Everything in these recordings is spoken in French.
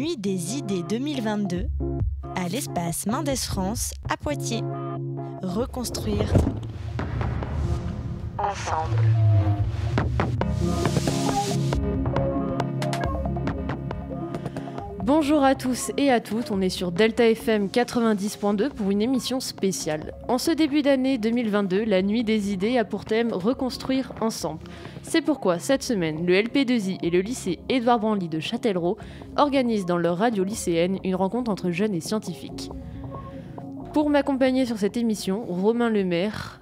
Nuit des idées 2022 à l'espace Mendes France à Poitiers. Reconstruire ensemble. Bonjour à tous et à toutes, on est sur Delta FM 90.2 pour une émission spéciale. En ce début d'année 2022, la Nuit des idées a pour thème Reconstruire ensemble. C'est pourquoi cette semaine, le LP2I et le lycée Édouard Branly de Châtellerault organisent dans leur radio lycéenne une rencontre entre jeunes et scientifiques. Pour m'accompagner sur cette émission, Romain Lemaire,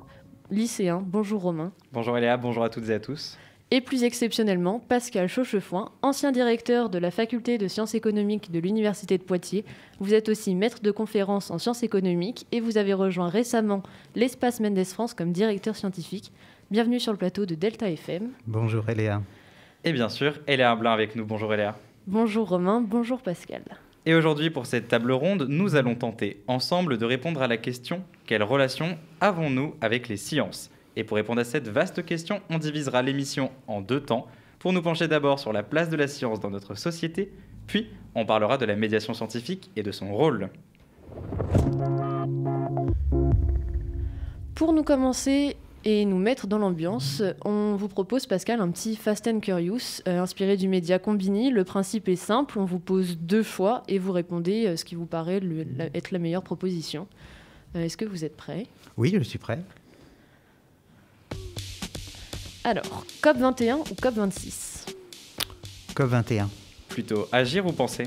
lycéen. Bonjour Romain. Bonjour Eléa, bonjour à toutes et à tous. Et plus exceptionnellement, Pascal Chauchefoin, ancien directeur de la faculté de sciences économiques de l'Université de Poitiers. Vous êtes aussi maître de conférences en sciences économiques et vous avez rejoint récemment l'espace Mendes France comme directeur scientifique. Bienvenue sur le plateau de Delta FM. Bonjour Eléa. Et bien sûr, Eléa Blin avec nous. Bonjour Eléa. Bonjour Romain, bonjour Pascal. Et aujourd'hui, pour cette table ronde, nous allons tenter ensemble de répondre à la question « Quelle relation avons-nous avec les sciences ?» Et pour répondre à cette vaste question, on divisera l'émission en deux temps. Pour nous pencher d'abord sur la place de la science dans notre société, puis on parlera de la médiation scientifique et de son rôle. Pour nous commencer et nous mettre dans l'ambiance, on vous propose, Pascal, un petit Fast and Curious inspiré du média Combini. Le principe est simple, on vous pose deux choix et vous répondez ce qui vous paraît être la meilleure proposition. Est-ce que vous êtes prêts ? Oui, je suis prêt. Alors, COP21 ou COP26 ? COP21. Plutôt agir ou penser ?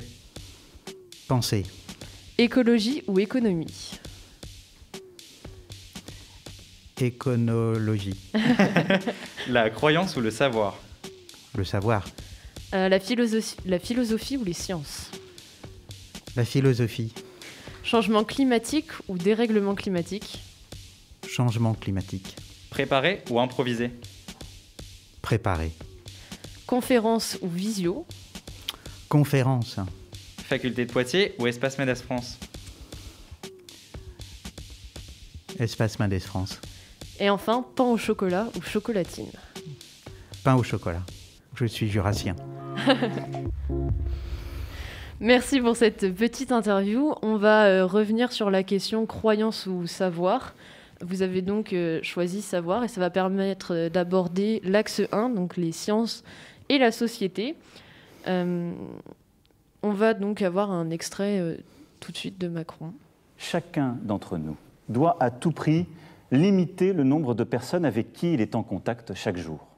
Penser. Écologie ou économie ? Éconologie. La croyance ou le savoir ? Le savoir. La philosophie ou les sciences ? La philosophie. Changement climatique ou dérèglement climatique ? Changement climatique. Préparer ou improviser ? Préparer. Conférence ou visio ? Conférence. Faculté de Poitiers ou espace Mendes France ? Espace Mendes France. Et enfin, pain au chocolat ou chocolatine ? Pain au chocolat. Je suis jurassien. Merci pour cette petite interview. On va revenir sur la question croyance ou savoir. Vous avez donc choisi savoir et ça va permettre d'aborder l'axe 1, donc les sciences et la société. On va donc avoir un extrait tout de suite de Macron. Chacun d'entre nous doit à tout prix limiter le nombre de personnes avec qui il est en contact chaque jour.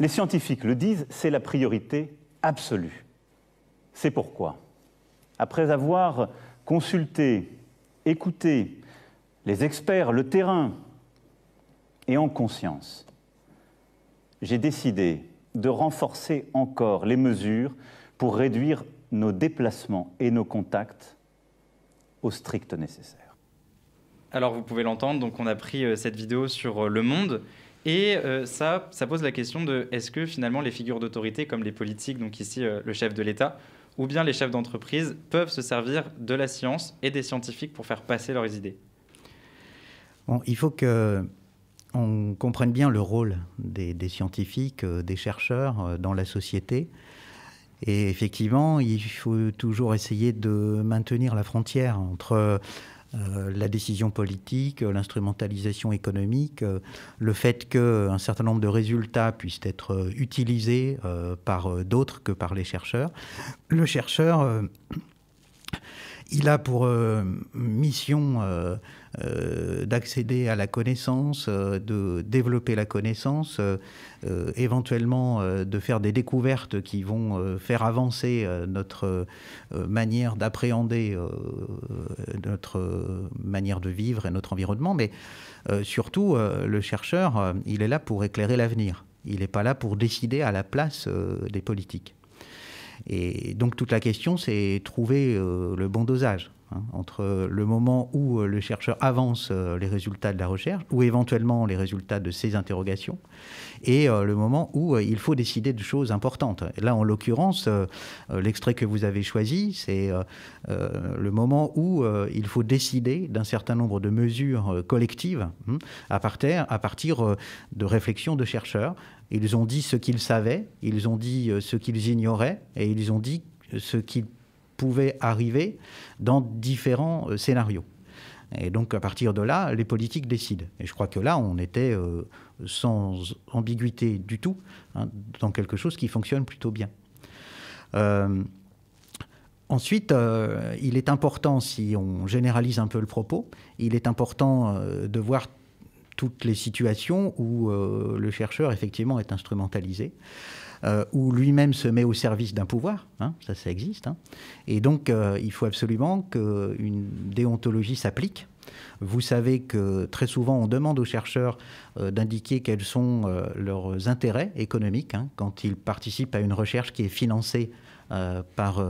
Les scientifiques le disent, c'est la priorité absolue. C'est pourquoi, après avoir consulté, écouté les experts, le terrain, et en conscience, j'ai décidé de renforcer encore les mesures pour réduire nos déplacements et nos contacts au strict nécessaire. Alors vous pouvez l'entendre, donc on a pris cette vidéo sur Le Monde, et ça pose la question de est-ce que finalement les figures d'autorité comme les politiques, donc ici le chef de l'État, ou bien les chefs d'entreprise peuvent se servir de la science et des scientifiques pour faire passer leurs idées ? Bon, il faut qu'on comprenne bien le rôle des scientifiques, des chercheurs dans la société. Et effectivement, il faut toujours essayer de maintenir la frontière entre la décision politique, l'instrumentalisation économique, le fait qu'un certain nombre de résultats puissent être utilisés par d'autres que par les chercheurs. Le chercheur, il a pour mission d'accéder à la connaissance, de développer la connaissance, éventuellement de faire des découvertes qui vont faire avancer notre manière d'appréhender notre manière de vivre et notre environnement. Mais surtout, le chercheur, il est là pour éclairer l'avenir. Il n'est pas là pour décider à la place des politiques. Et donc toute la question, c'est trouver le bon dosage entre le moment où le chercheur avance les résultats de la recherche, ou éventuellement les résultats de ses interrogations, et le moment où il faut décider de choses importantes. Là, en l'occurrence, l'extrait que vous avez choisi, c'est le moment où il faut décider d'un certain nombre de mesures collectives à partir de réflexions de chercheurs. Ils ont dit ce qu'ils savaient, ils ont dit ce qu'ils ignoraient, et ils ont dit ce qu'ils pouvait arriver dans différents scénarios. Et donc, à partir de là, les politiques décident. Et je crois que là, on était sans ambiguïté du tout, hein, dans quelque chose qui fonctionne plutôt bien. Ensuite, il est important, si on généralise un peu le propos, il est important de voir toutes les situations où le chercheur, effectivement, est instrumentalisé, où lui-même se met au service d'un pouvoir, hein, ça existe. Hein. Et donc, il faut absolument qu'une déontologie s'applique. Vous savez que très souvent, on demande aux chercheurs d'indiquer quels sont leurs intérêts économiques, hein, quand ils participent à une recherche qui est financée par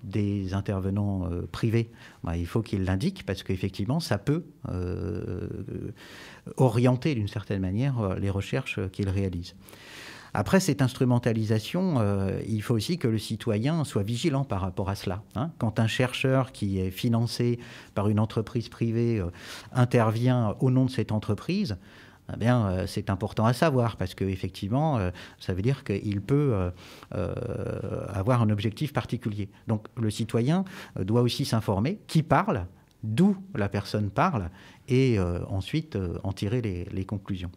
des intervenants privés. Il faut qu'ils l'indiquent parce qu'effectivement, ça peut orienter d'une certaine manière les recherches qu'ils réalisent. Après cette instrumentalisation, il faut aussi que le citoyen soit vigilant par rapport à cela. Hein. Quand un chercheur qui est financé par une entreprise privée intervient au nom de cette entreprise, eh bien, c'est important à savoir parce qu'effectivement, ça veut dire qu'il peut avoir un objectif particulier. Donc le citoyen doit aussi s'informer qui parle, d'où la personne parle et ensuite en tirer les conclusions.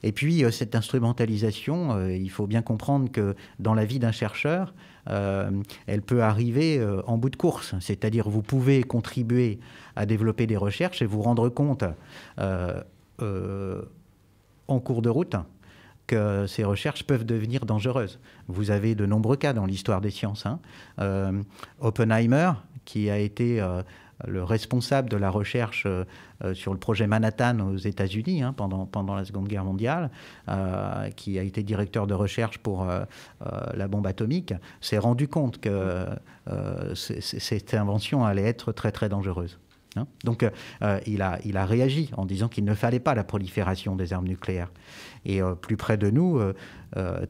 Et puis, cette instrumentalisation, il faut bien comprendre que dans la vie d'un chercheur, elle peut arriver en bout de course. C'est-à-dire, vous pouvez contribuer à développer des recherches et vous rendre compte en cours de route que ces recherches peuvent devenir dangereuses. Vous avez de nombreux cas dans l'histoire des sciences. Hein. Oppenheimer, qui a été le responsable de la recherche sur le projet Manhattan aux États-Unis pendant la Seconde Guerre mondiale, qui a été directeur de recherche pour la bombe atomique, s'est rendu compte que cette invention allait être très très dangereuse. Hein. Donc il a réagi en disant qu'il ne fallait pas la prolifération des armes nucléaires. Et plus près de nous,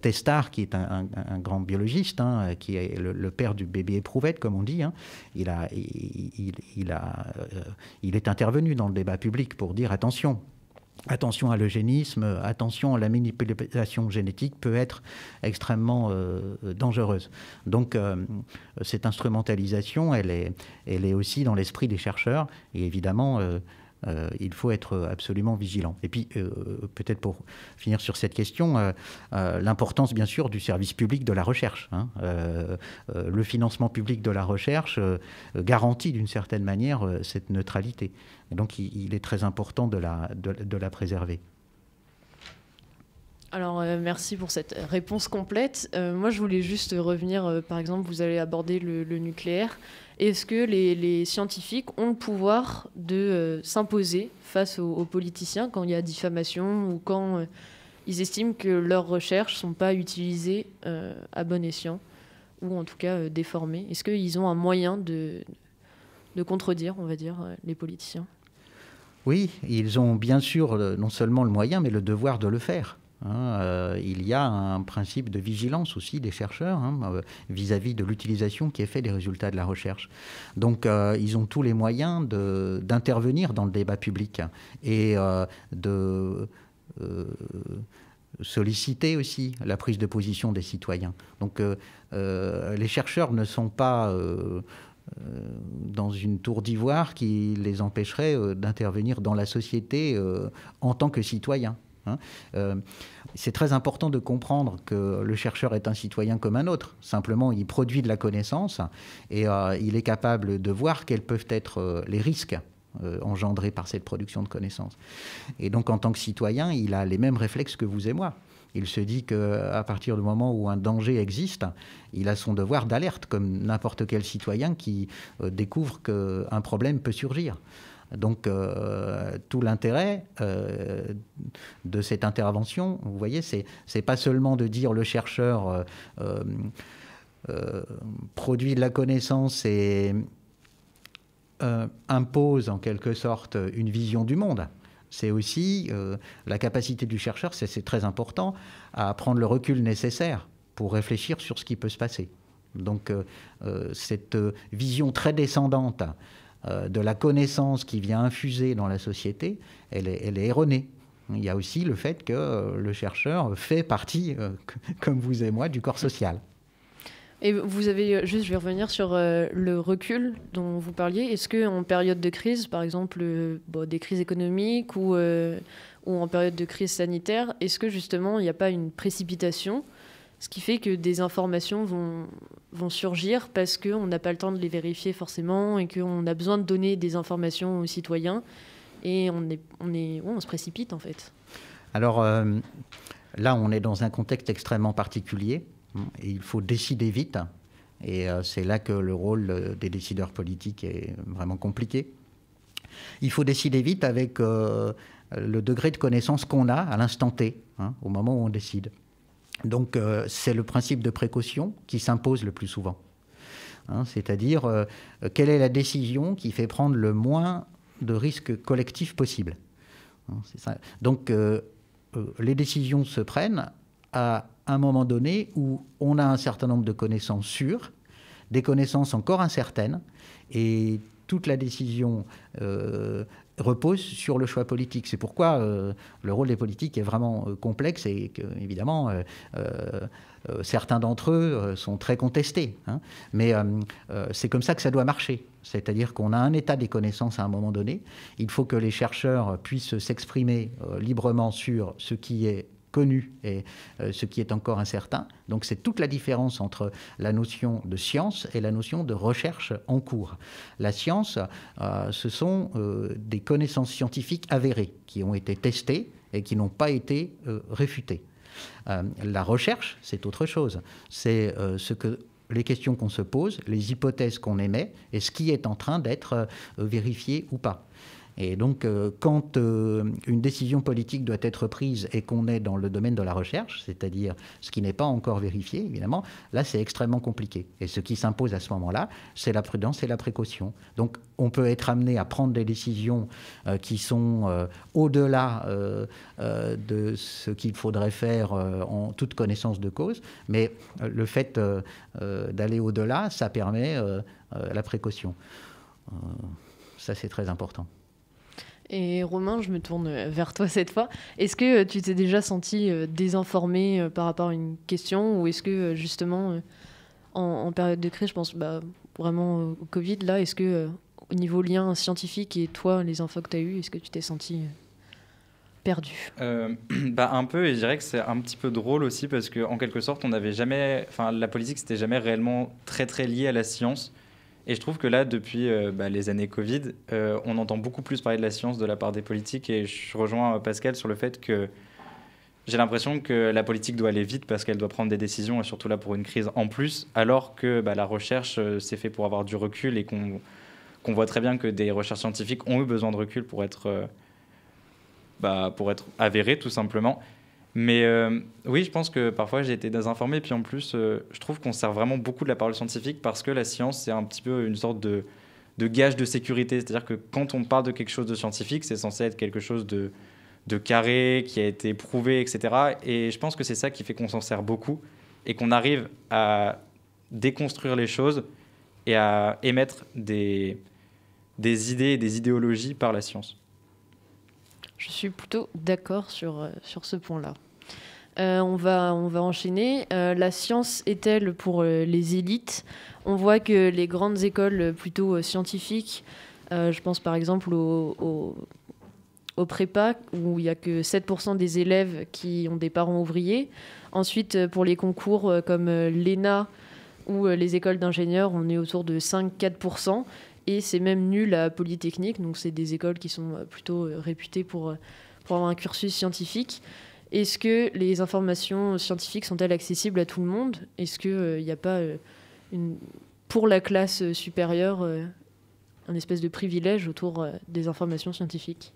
Testard, qui est un grand biologiste, hein, qui est le père du bébé éprouvette, comme on dit, hein, il est intervenu dans le débat public pour dire attention à l'eugénisme, attention à la manipulation génétique peut être extrêmement dangereuse. Donc cette instrumentalisation, elle est aussi dans l'esprit des chercheurs et évidemment il faut être absolument vigilant. Et puis, peut-être pour finir sur cette question, l'importance, bien sûr, du service public de la recherche. Hein. Le financement public de la recherche garantit, d'une certaine manière, cette neutralité. Et donc, il est très important de la préserver. Alors, merci pour cette réponse complète. Moi, je voulais juste revenir, par exemple, vous allez aborder le nucléaire. Est-ce que les scientifiques ont le pouvoir de s'imposer face aux politiciens quand il y a diffamation ou quand ils estiment que leurs recherches ne sont pas utilisées à bon escient ou en tout cas déformées? Est-ce qu'ils ont un moyen de contredire, on va dire, les politiciens? Oui, ils ont bien sûr non seulement le moyen, mais le devoir de le faire. Il y a un principe de vigilance aussi des chercheurs vis-à-vis de l'utilisation qui est faite des résultats de la recherche. Donc ils ont tous les moyens d'intervenir dans le débat public et de solliciter aussi la prise de position des citoyens. Donc les chercheurs ne sont pas dans une tour d'ivoire qui les empêcherait d'intervenir dans la société en tant que citoyen. C'est très important de comprendre que le chercheur est un citoyen comme un autre. Simplement, il produit de la connaissance et il est capable de voir quels peuvent être les risques engendrés par cette production de connaissances. Et donc, en tant que citoyen, il a les mêmes réflexes que vous et moi. Il se dit qu'à partir du moment où un danger existe, il a son devoir d'alerte, comme n'importe quel citoyen qui découvre qu'un problème peut surgir. Donc, tout l'intérêt de cette intervention, vous voyez, c'est pas seulement de dire le chercheur produit de la connaissance et impose en quelque sorte une vision du monde. C'est aussi la capacité du chercheur, c'est très important, à prendre le recul nécessaire pour réfléchir sur ce qui peut se passer. Donc, cette vision très descendante de la connaissance qui vient infuser dans la société, elle est erronée. Il y a aussi le fait que le chercheur fait partie, comme vous et moi, du corps social. Et vous avez, juste je vais revenir sur le recul dont vous parliez. Est-ce qu'en période de crise, par exemple des crises économiques ou en période de crise sanitaire, est-ce que justement il n'y a pas une précipitation, ce qui fait que des informations vont surgir parce qu'on n'a pas le temps de les vérifier forcément et qu'on a besoin de donner des informations aux citoyens et on se précipite en fait? Alors là, on est dans un contexte extrêmement particulier. Et il faut décider vite, et c'est là que le rôle des décideurs politiques est vraiment compliqué. Il faut décider vite avec le degré de connaissance qu'on a à l'instant T, au moment où on décide. Donc c'est le principe de précaution qui s'impose le plus souvent. C'est-à-dire, quelle est la décision qui fait prendre le moins de risques collectifs possible. C'est ça. Donc les décisions se prennent à un moment donné où on a un certain nombre de connaissances sûres, des connaissances encore incertaines, et toute la décision repose sur le choix politique. C'est pourquoi le rôle des politiques est vraiment complexe et que, évidemment, certains d'entre eux sont très contestés. Mais c'est comme ça que ça doit marcher. C'est-à-dire qu'on a un état des connaissances à un moment donné. Il faut que les chercheurs puissent s'exprimer librement sur ce qui est connu et ce qui est encore incertain. Donc c'est toute la différence entre la notion de science et la notion de recherche en cours. La science, ce sont des connaissances scientifiques avérées qui ont été testées et qui n'ont pas été réfutées. La recherche, c'est autre chose. C'est les questions qu'on se pose, les hypothèses qu'on émet et ce qui est en train d'être vérifié ou pas. Et donc, quand une décision politique doit être prise et qu'on est dans le domaine de la recherche, c'est-à-dire ce qui n'est pas encore vérifié, évidemment, là, c'est extrêmement compliqué. Et ce qui s'impose à ce moment-là, c'est la prudence et la précaution. Donc, on peut être amené à prendre des décisions qui sont au-delà de ce qu'il faudrait faire en toute connaissance de cause, mais le fait d'aller au-delà, ça permet la précaution. Ça, c'est très important. Et Romain, je me tourne vers toi cette fois. Est-ce que tu t'es déjà senti désinformé par rapport à une question, ou est-ce que justement, en période de crise, je pense vraiment au Covid, là, est-ce que au niveau lien scientifique et toi, les infos que tu as eues, est-ce que tu t'es senti perdu? Un peu, et je dirais que c'est un petit peu drôle aussi parce qu'en quelque sorte, la politique, c'était jamais réellement très très lié à la science. Et je trouve que là, depuis les années Covid, on entend beaucoup plus parler de la science de la part des politiques. Et je rejoins Pascal sur le fait que j'ai l'impression que la politique doit aller vite parce qu'elle doit prendre des décisions, et surtout là pour une crise en plus, alors que la recherche, c'est fait pour avoir du recul et qu'on voit très bien que des recherches scientifiques ont eu besoin de recul pour être avérées, tout simplement. Mais oui, je pense que parfois j'ai été désinformé. Puis en plus, je trouve qu'on sert vraiment beaucoup de la parole scientifique parce que la science, c'est un petit peu une sorte de gage de sécurité. C'est-à-dire que quand on parle de quelque chose de scientifique, c'est censé être quelque chose de carré, qui a été prouvé, etc. Et je pense que c'est ça qui fait qu'on s'en sert beaucoup et qu'on arrive à déconstruire les choses et à émettre des idées et des idéologies par la science. Je suis plutôt d'accord sur ce point-là. On va enchaîner. La science est-elle pour les élites? On voit que les grandes écoles plutôt scientifiques, je pense par exemple au prépa, où il n'y a que 7% des élèves qui ont des parents ouvriers. Ensuite, pour les concours comme l'ENA ou les écoles d'ingénieurs, on est autour de 5-4%. Et c'est même nul à Polytechnique, donc c'est des écoles qui sont plutôt réputées pour avoir un cursus scientifique. Est-ce que les informations scientifiques sont-elles accessibles à tout le monde? Est-ce qu'il n'y a pas, pour la classe supérieure, un espèce de privilège autour des informations scientifiques?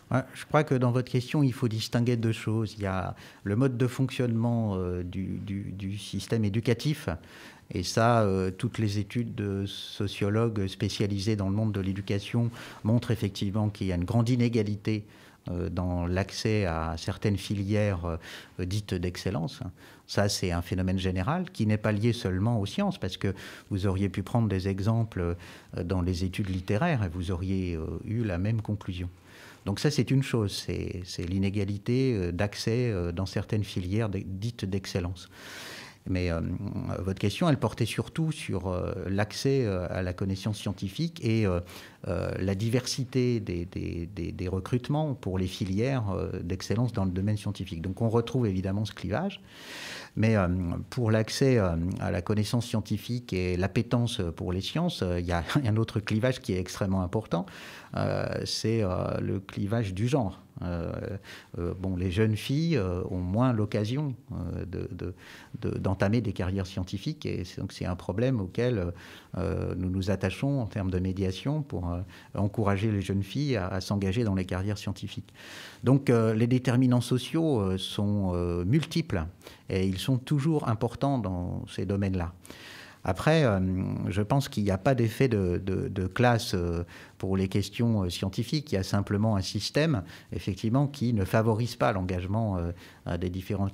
Ouais, je crois que dans votre question, il faut distinguer deux choses. Il y a le mode de fonctionnement du système éducatif. Et ça, toutes les études de sociologues spécialisés dans le monde de l'éducation montrent effectivement qu'il y a une grande inégalité dans l'accès à certaines filières dites d'excellence. Ça, c'est un phénomène général qui n'est pas lié seulement aux sciences, parce que vous auriez pu prendre des exemples dans les études littéraires et vous auriez eu la même conclusion. Donc ça, c'est une chose, c'est l'inégalité d'accès dans certaines filières dites d'excellence. Mais votre question, elle portait surtout sur l'accès à la connaissance scientifique et la diversité des recrutements pour les filières d'excellence dans le domaine scientifique. Donc on retrouve évidemment ce clivage, mais pour l'accès à la connaissance scientifique et l'appétence pour les sciences, il y a un autre clivage qui est extrêmement important, c'est le clivage du genre. Les jeunes filles ont moins l'occasion d'entamer des carrières scientifiques, et donc c'est un problème auquel nous nous attachons en termes de médiation pour encourager les jeunes filles à s'engager dans les carrières scientifiques. Donc les déterminants sociaux sont multiples et ils sont toujours importants dans ces domaines-là. Après, je pense qu'il n'y a pas d'effet de classe pour les questions scientifiques. Il y a simplement un système, effectivement, qui ne favorise pas l'engagement des différentes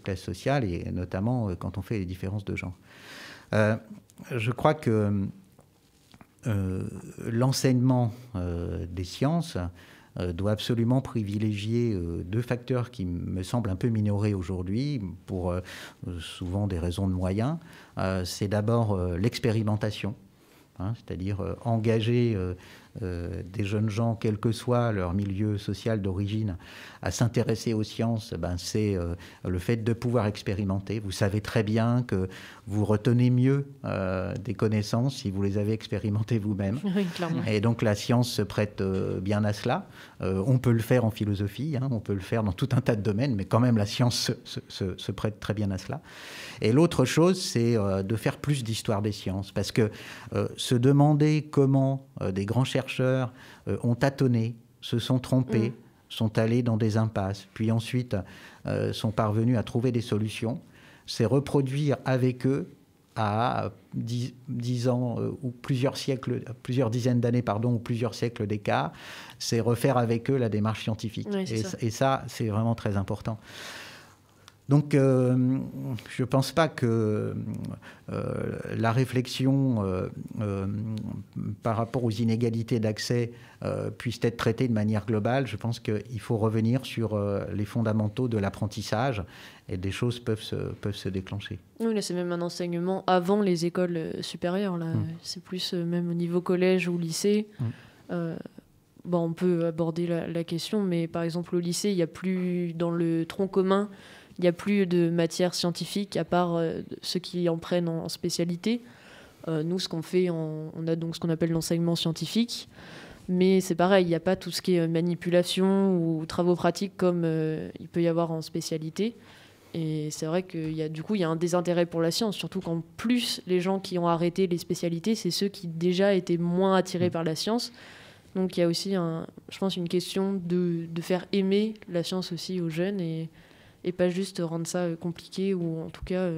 classes sociales, et notamment quand on fait les différences de genre. Je crois que l'enseignement des sciences doit absolument privilégier deux facteurs qui me semblent un peu minorés aujourd'hui, pour souvent des raisons de moyens. C'est d'abord l'expérimentation, c'est-à-dire engager des jeunes gens, quel que soit leur milieu social d'origine, à s'intéresser aux sciences. C'est le fait de pouvoir expérimenter. Vous savez très bien que vous retenez mieux des connaissances si vous les avez expérimentées vous-même. Oui, clairement. Et donc la science se prête bien à cela. On peut le faire en philosophie, on peut le faire dans tout un tas de domaines, mais quand même la science se prête très bien à cela. Et l'autre chose, c'est de faire plus d'histoire des sciences, parce que se demander comment des grands chercheurs ont tâtonné, se sont trompés, sont allés dans des impasses, puis ensuite sont parvenus à trouver des solutions, c'est reproduire avec eux à 10 ans ou plusieurs dizaines d'années, ou plusieurs siècles d'écart, c'est refaire avec eux la démarche scientifique. Oui, et ça, c'est vraiment très important. Donc, je ne pense pas que la réflexion par rapport aux inégalités d'accès puisse être traitée de manière globale. Je pense qu'il faut revenir sur les fondamentaux de l'apprentissage, et des choses peuvent se déclencher. Oui, là, c'est même un enseignement avant les écoles supérieures. Là. C'est plus même au niveau collège ou lycée. On peut aborder la question, mais par exemple, au lycée, il n'y a plus, dans le tronc commun, il n'y a plus de matière scientifique à part ceux qui en prennent en spécialité. Nous, ce qu'on fait, on a donc ce qu'on appelle l'enseignement scientifique. Mais c'est pareil, il n'y a pas tout ce qui est manipulation ou travaux pratiques comme il peut y avoir en spécialité. Et c'est vrai qu'il y a un désintérêt pour la science, surtout qu'en plus, les gens qui ont arrêté les spécialités, c'est ceux qui déjà étaient moins attirés par la science. Donc il y a aussi, je pense, une question de faire aimer la science aussi aux jeunes, et pas juste rendre ça compliqué, ou en tout cas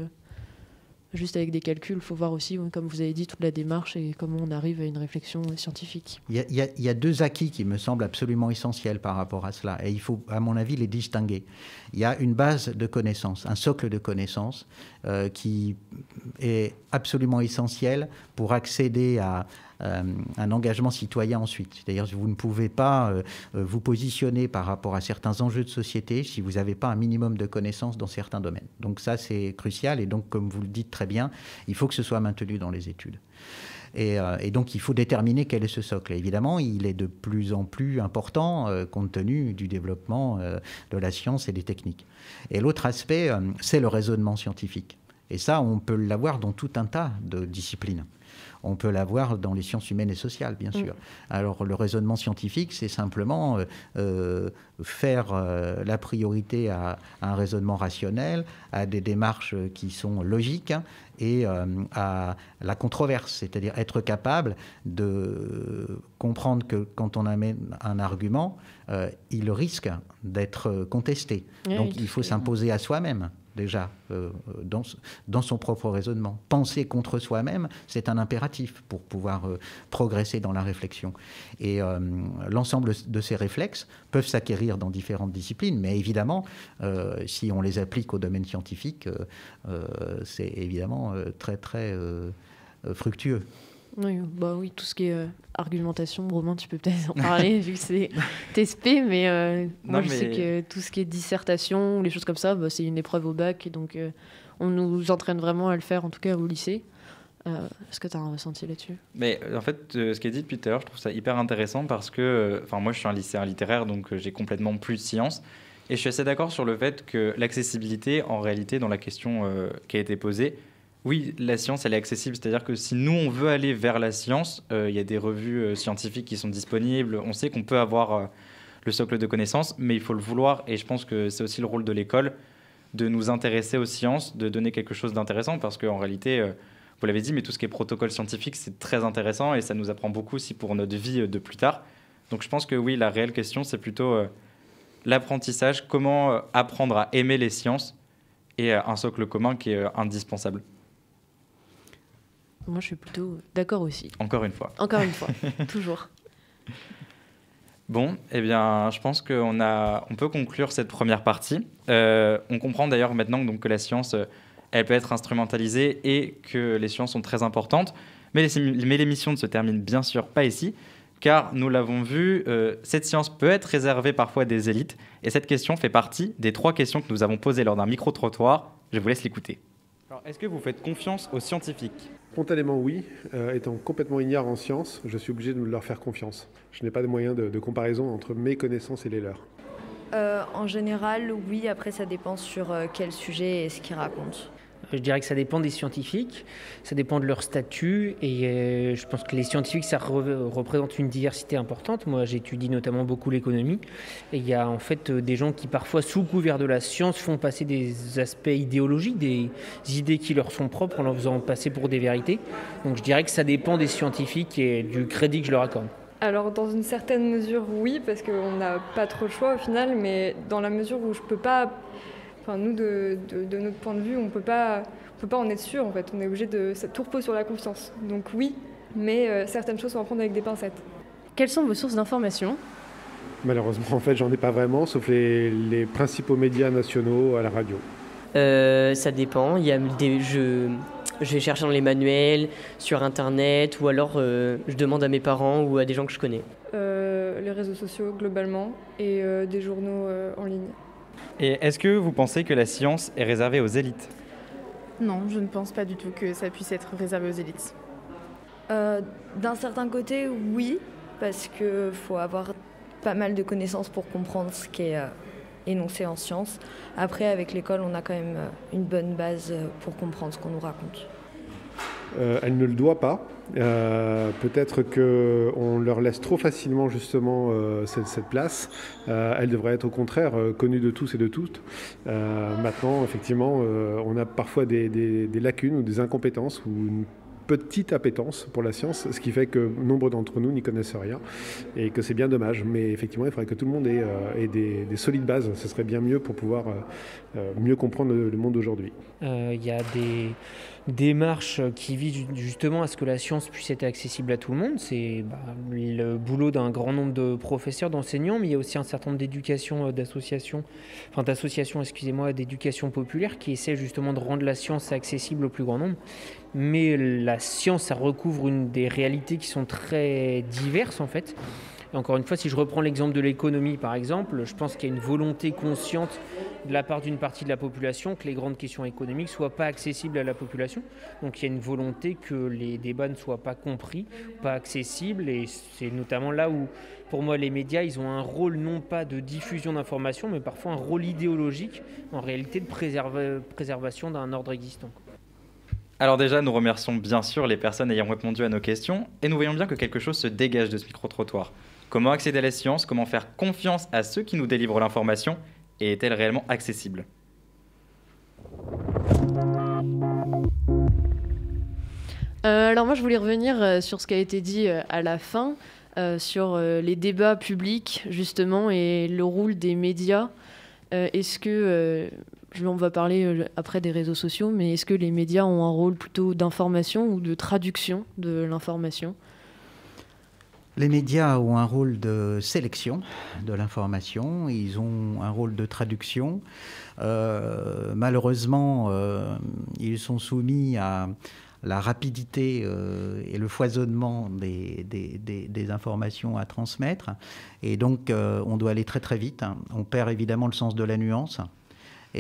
juste avec des calculs. Il faut voir aussi, comme vous avez dit, toute la démarche et comment on arrive à une réflexion scientifique. Il y a deux acquis qui me semblent absolument essentiels par rapport à cela, et il faut, à mon avis, les distinguer. Il y a une base de connaissances, un socle de connaissances qui est absolument essentiel pour accéder à un engagement citoyen ensuite. C'est-à-dire que vous ne pouvez pas vous positionner par rapport à certains enjeux de société si vous n'avez pas un minimum de connaissances dans certains domaines. Donc ça, c'est crucial, et donc, comme vous le dites très bien, il faut que ce soit maintenu dans les études. Et donc, il faut déterminer quel est ce socle. Et évidemment, il est de plus en plus important compte tenu du développement de la science et des techniques. Et l'autre aspect, c'est le raisonnement scientifique. Et ça, on peut l'avoir dans tout un tas de disciplines. On peut l'avoir dans les sciences humaines et sociales, bien sûr. Alors, le raisonnement scientifique, c'est simplement faire la priorité à un raisonnement rationnel, à des démarches qui sont logiques, et à la controverse, c'est-à-dire être capable de comprendre que quand on amène un argument, il risque d'être contesté. Oui, donc, il faut s'imposer à soi-même, déjà, dans son propre raisonnement. Penser contre soi-même, c'est un impératif pour pouvoir progresser dans la réflexion. Et l'ensemble de ces réflexes peuvent s'acquérir dans différentes disciplines, mais évidemment, si on les applique au domaine scientifique, c'est évidemment très, très fructueux. Oui, tout ce qui est argumentation, Romain, tu peux peut-être en parler, vu que c'est TSP, mais moi je sais que tout ce qui est dissertation, les choses comme ça, c'est une épreuve au bac, et donc on nous entraîne vraiment à le faire, en tout cas au lycée. Est-ce que tu as un ressenti là-dessus ? Mais en fait, ce qui est dit depuis tout à l'heure, je trouve ça hyper intéressant parce que, moi, je suis un lycéen littéraire, donc j'ai complètement plus de sciences. Et je suis assez d'accord sur le fait que l'accessibilité, en réalité, dans la question qui a été posée, oui, la science, elle est accessible. C'est-à-dire que si nous, on veut aller vers la science, il y a des revues scientifiques qui sont disponibles. On sait qu'on peut avoir le socle de connaissances, mais il faut le vouloir. Et je pense que c'est aussi le rôle de l'école de nous intéresser aux sciences, de donner quelque chose d'intéressant parce qu'en réalité... vous l'avez dit, mais tout ce qui est protocole scientifique, c'est très intéressant et ça nous apprend beaucoup aussi pour notre vie de plus tard. Donc je pense que oui, la réelle question, c'est plutôt l'apprentissage, comment apprendre à aimer les sciences et un socle commun qui est indispensable. Moi, je suis plutôt d'accord aussi. Encore une fois, Toujours. Bon, eh bien, je pense on peut conclure cette première partie. On comprend d'ailleurs maintenant donc, que la science... elle peut être instrumentalisée et que les sciences sont très importantes. Mais l'émission ne se termine bien sûr pas ici, car nous l'avons vu, cette science peut être réservée parfois à des élites. Et cette question fait partie des 3 questions que nous avons posées lors d'un micro-trottoir. Je vous laisse l'écouter. Alors, est-ce que vous faites confiance aux scientifiques ? Spontanément, oui. Étant complètement ignare en sciences, je suis obligé de leur faire confiance. Je n'ai pas de moyen de comparaison entre mes connaissances et les leurs. En général, oui. Après, ça dépend sur quel sujet et ce qu'ils racontent. Je dirais que ça dépend des scientifiques, ça dépend de leur statut et je pense que les scientifiques, ça représente une diversité importante. Moi, j'étudie notamment beaucoup l'économie et il y a en fait des gens qui parfois, sous couvert de la science, font passer des aspects idéologiques, des idées qui leur sont propres en leur faisant passer pour des vérités. Donc je dirais que ça dépend des scientifiques et du crédit que je leur accorde. Alors dans une certaine mesure, oui, parce qu'on n'a pas trop le choix au final, mais dans la mesure où je peux pas... nous, de notre point de vue, on peut pas en être sûr, en fait. On est obligé tout repose sur la confiance. Donc oui, mais certaines choses sont à prendre avec des pincettes. Quelles sont vos sources d'information ? Malheureusement, en fait, j'en ai pas vraiment, sauf les principaux médias nationaux à la radio. Ça dépend. Il y a je vais chercher dans les manuels, sur Internet, ou alors je demande à mes parents ou à des gens que je connais. Les réseaux sociaux, globalement, et des journaux en ligne. Et est-ce que vous pensez que la science est réservée aux élites ? Non, je ne pense pas du tout que ça puisse être réservé aux élites. D'un certain côté, oui, parce qu'il faut avoir pas mal de connaissances pour comprendre ce qui est énoncé en sciences. Après, avec l'école, on a quand même une bonne base pour comprendre ce qu'on nous raconte. Elle ne le doit pas. Peut-être qu'on leur laisse trop facilement justement cette place. Elle devrait être au contraire connue de tous et de toutes. Maintenant, effectivement, on a parfois des lacunes ou des incompétences ou une petite appétence pour la science, ce qui fait que nombre d'entre nous n'y connaissent rien et que c'est bien dommage. Mais effectivement, il faudrait que tout le monde ait des solides bases. Ce serait bien mieux pour pouvoir mieux comprendre le monde d'aujourd'hui. Il y a des démarches qui visent justement à ce que la science puisse être accessible à tout le monde. C'est le boulot d'un grand nombre de professeurs, d'enseignants, mais il y a aussi un certain nombre d'associations, d'éducation populaire qui essaient justement de rendre la science accessible au plus grand nombre. Mais la science, ça recouvre des réalités qui sont très diverses en fait. Et encore une fois, si je reprends l'exemple de l'économie par exemple, je pense qu'il y a une volonté consciente de la part d'une partie de la population que les grandes questions économiques ne soient pas accessibles à la population. Donc il y a une volonté que les débats ne soient pas compris, pas accessibles, et c'est notamment là où, pour moi, les médias, ils ont un rôle non pas de diffusion d'informations, mais parfois un rôle idéologique, en réalité de préservation d'un ordre existant. Alors déjà, nous remercions bien sûr les personnes ayant répondu à nos questions, et nous voyons bien que quelque chose se dégage de ce micro-trottoir. Comment accéder à la science ? Comment faire confiance à ceux qui nous délivrent l'information ? Et est-elle réellement accessible ? Alors moi, je voulais revenir sur ce qui a été dit à la fin, sur les débats publics, justement, et le rôle des médias. Est-ce que, on va parler après des réseaux sociaux, mais est-ce que les médias ont un rôle plutôt d'information ou de traduction de l'information ? Les médias ont un rôle de sélection de l'information, ils ont un rôle de traduction. Malheureusement, ils sont soumis à la rapidité et le foisonnement des informations à transmettre. Et donc, on doit aller très très vite. On perd évidemment le sens de la nuance.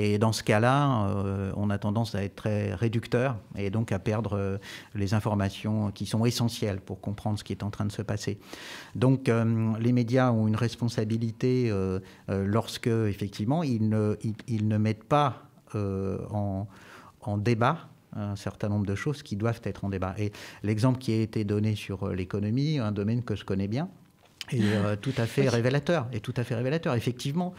Et dans ce cas-là, on a tendance à être très réducteur et donc à perdre les informations qui sont essentielles pour comprendre ce qui est en train de se passer. Donc les médias ont une responsabilité lorsque, effectivement, ils ne mettent pas en débat un certain nombre de choses qui doivent être en débat. Et l'exemple qui a été donné sur l'économie, un domaine que je connais bien, est tout à fait révélateur. Effectivement,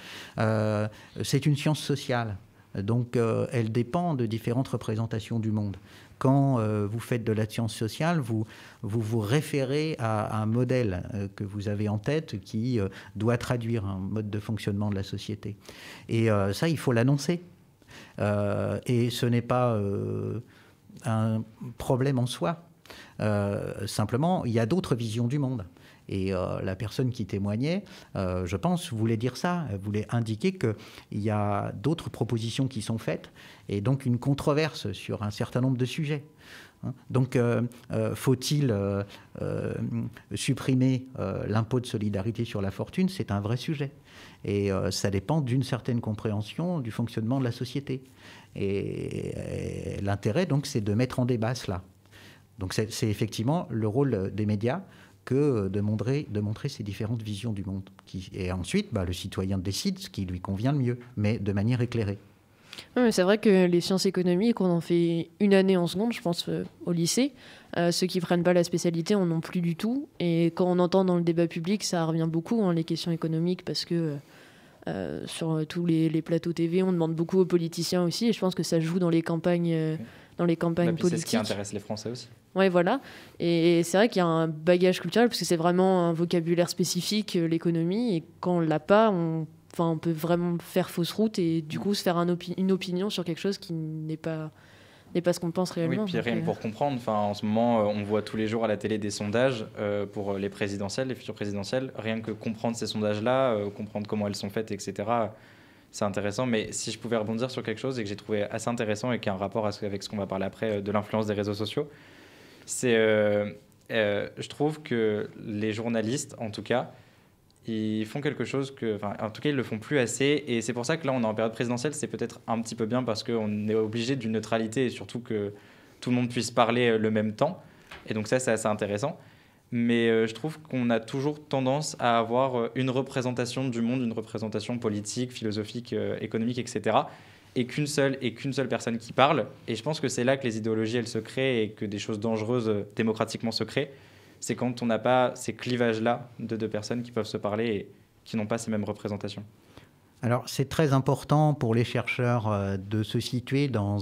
c'est une science sociale. Donc, elle dépend de différentes représentations du monde. Quand vous faites de la science sociale, vous référez à un modèle que vous avez en tête qui doit traduire un mode de fonctionnement de la société. Et ça, il faut l'annoncer. Et ce n'est pas un problème en soi. Simplement, il y a d'autres visions du monde. Et la personne qui témoignait, je pense, voulait dire ça. Elle voulait indiquer qu'il y a d'autres propositions qui sont faites et donc une controverse sur un certain nombre de sujets. Donc, faut-il supprimer l'impôt de solidarité sur la fortune? C'est un vrai sujet. Et ça dépend d'une certaine compréhension du fonctionnement de la société. Et l'intérêt, donc, c'est de mettre en débat cela. Donc, c'est effectivement le rôle des médias que de montrer ces différentes visions du monde. Et ensuite, le citoyen décide ce qui lui convient le mieux, mais de manière éclairée. Oui, c'est vrai que les sciences économiques, on en fait une année en seconde, je pense, au lycée. Ceux qui ne prennent pas la spécialité en ont plus du tout. Et quand on entend dans le débat public, ça revient beaucoup, les questions économiques, parce que sur tous les plateaux TV, on demande beaucoup aux politiciens aussi. Et je pense que ça joue dans les campagnes, politiques. C'est ce qui intéresse les Français aussi. Oui, voilà. Et c'est vrai qu'il y a un bagage culturel, parce que c'est vraiment un vocabulaire spécifique, l'économie. Et quand on ne l'a pas, on peut vraiment faire fausse route et du coup se faire une opinion sur quelque chose qui n'est pas ce qu'on pense réellement. Oui, puis rien pour comprendre. En ce moment, on voit tous les jours à la télé des sondages pour les présidentielles, les futures présidentielles. Rien que comprendre ces sondages-là, comprendre comment elles sont faites, etc., c'est intéressant. Mais si je pouvais rebondir sur quelque chose et que j'ai trouvé assez intéressant et qui a un rapport avec ce qu'on va parler après de l'influence des réseaux sociaux, c'est, je trouve que les journalistes, en tout cas, ils font quelque chose en tout cas, ils le font plus assez. Et c'est pour ça que là, on est en période présidentielle. C'est peut-être un petit peu bien parce qu'on est obligé d'une neutralité et surtout que tout le monde puisse parler le même temps. Et donc ça, c'est assez intéressant. Mais je trouve qu'on a toujours tendance à avoir une représentation du monde, une représentation politique, philosophique, économique, etc. Et qu'une seule personne qui parle. Et je pense que c'est là que les idéologies, elles se créent et que des choses dangereuses démocratiquement se créent. C'est quand on n'a pas ces clivages-là de deux personnes qui peuvent se parler et qui n'ont pas ces mêmes représentations. Alors, c'est très important pour les chercheurs de se situer dans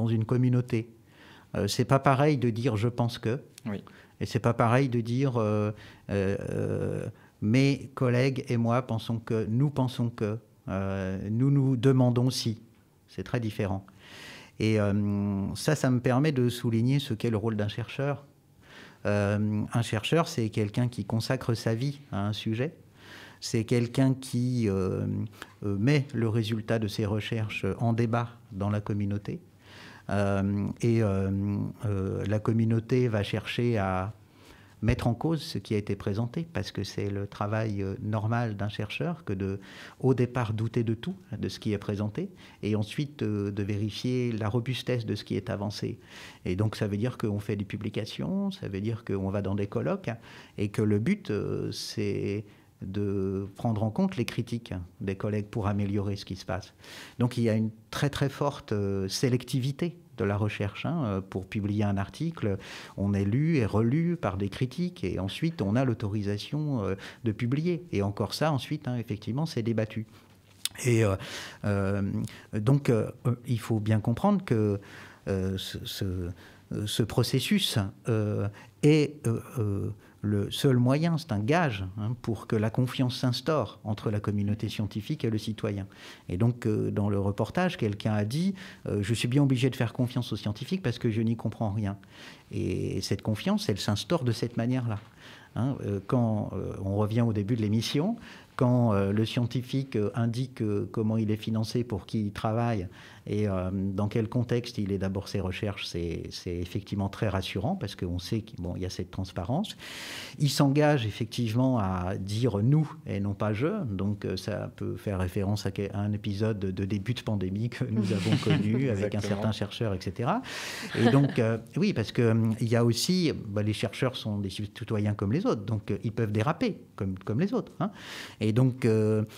une communauté. C'est pas pareil de dire « je pense que oui. ». Et c'est pas pareil de dire mes collègues et moi pensons que, nous pensons que, nous nous demandons si. C'est très différent. Et ça me permet de souligner ce qu'est le rôle d'un chercheur. Un chercheur, c'est quelqu'un qui consacre sa vie à un sujet. C'est quelqu'un qui met le résultat de ses recherches en débat dans la communauté. Et la communauté va chercher à mettre en cause ce qui a été présenté, parce que c'est le travail normal d'un chercheur que au départ, douter de tout, de ce qui est présenté, et ensuite de vérifier la robustesse de ce qui est avancé. Et donc, ça veut dire qu'on fait des publications, ça veut dire qu'on va dans des colloques, et que le but, c'est de prendre en compte les critiques des collègues pour améliorer ce qui se passe. Donc, il y a une très, très forte sélectivité de la recherche. Pour publier un article, on est lu et relu par des critiques et ensuite on a l'autorisation de publier. Et encore ça, ensuite, effectivement, c'est débattu. Et donc, il faut bien comprendre que ce processus est le seul moyen, c'est un gage pour que la confiance s'instaure entre la communauté scientifique et le citoyen. Et donc, dans le reportage, quelqu'un a dit « Je suis bien obligé de faire confiance aux scientifiques parce que je n'y comprends rien ». Et cette confiance, elle s'instaure de cette manière-là. Quand on revient au début de l'émission, quand le scientifique indique comment il est financé, pour qui il travaille, et dans quel contexte il est d'abord ses recherches, c'est effectivement très rassurant parce qu'on sait qu'il y a cette transparence. Il s'engage effectivement à dire nous et non pas je, donc ça peut faire référence à un épisode de début de pandémie que nous avons connu avec un certain chercheur, etc. Et donc, oui, parce qu'il y a aussi, les chercheurs sont des citoyens comme les autres, donc ils peuvent déraper comme les autres. Hein. Et donc,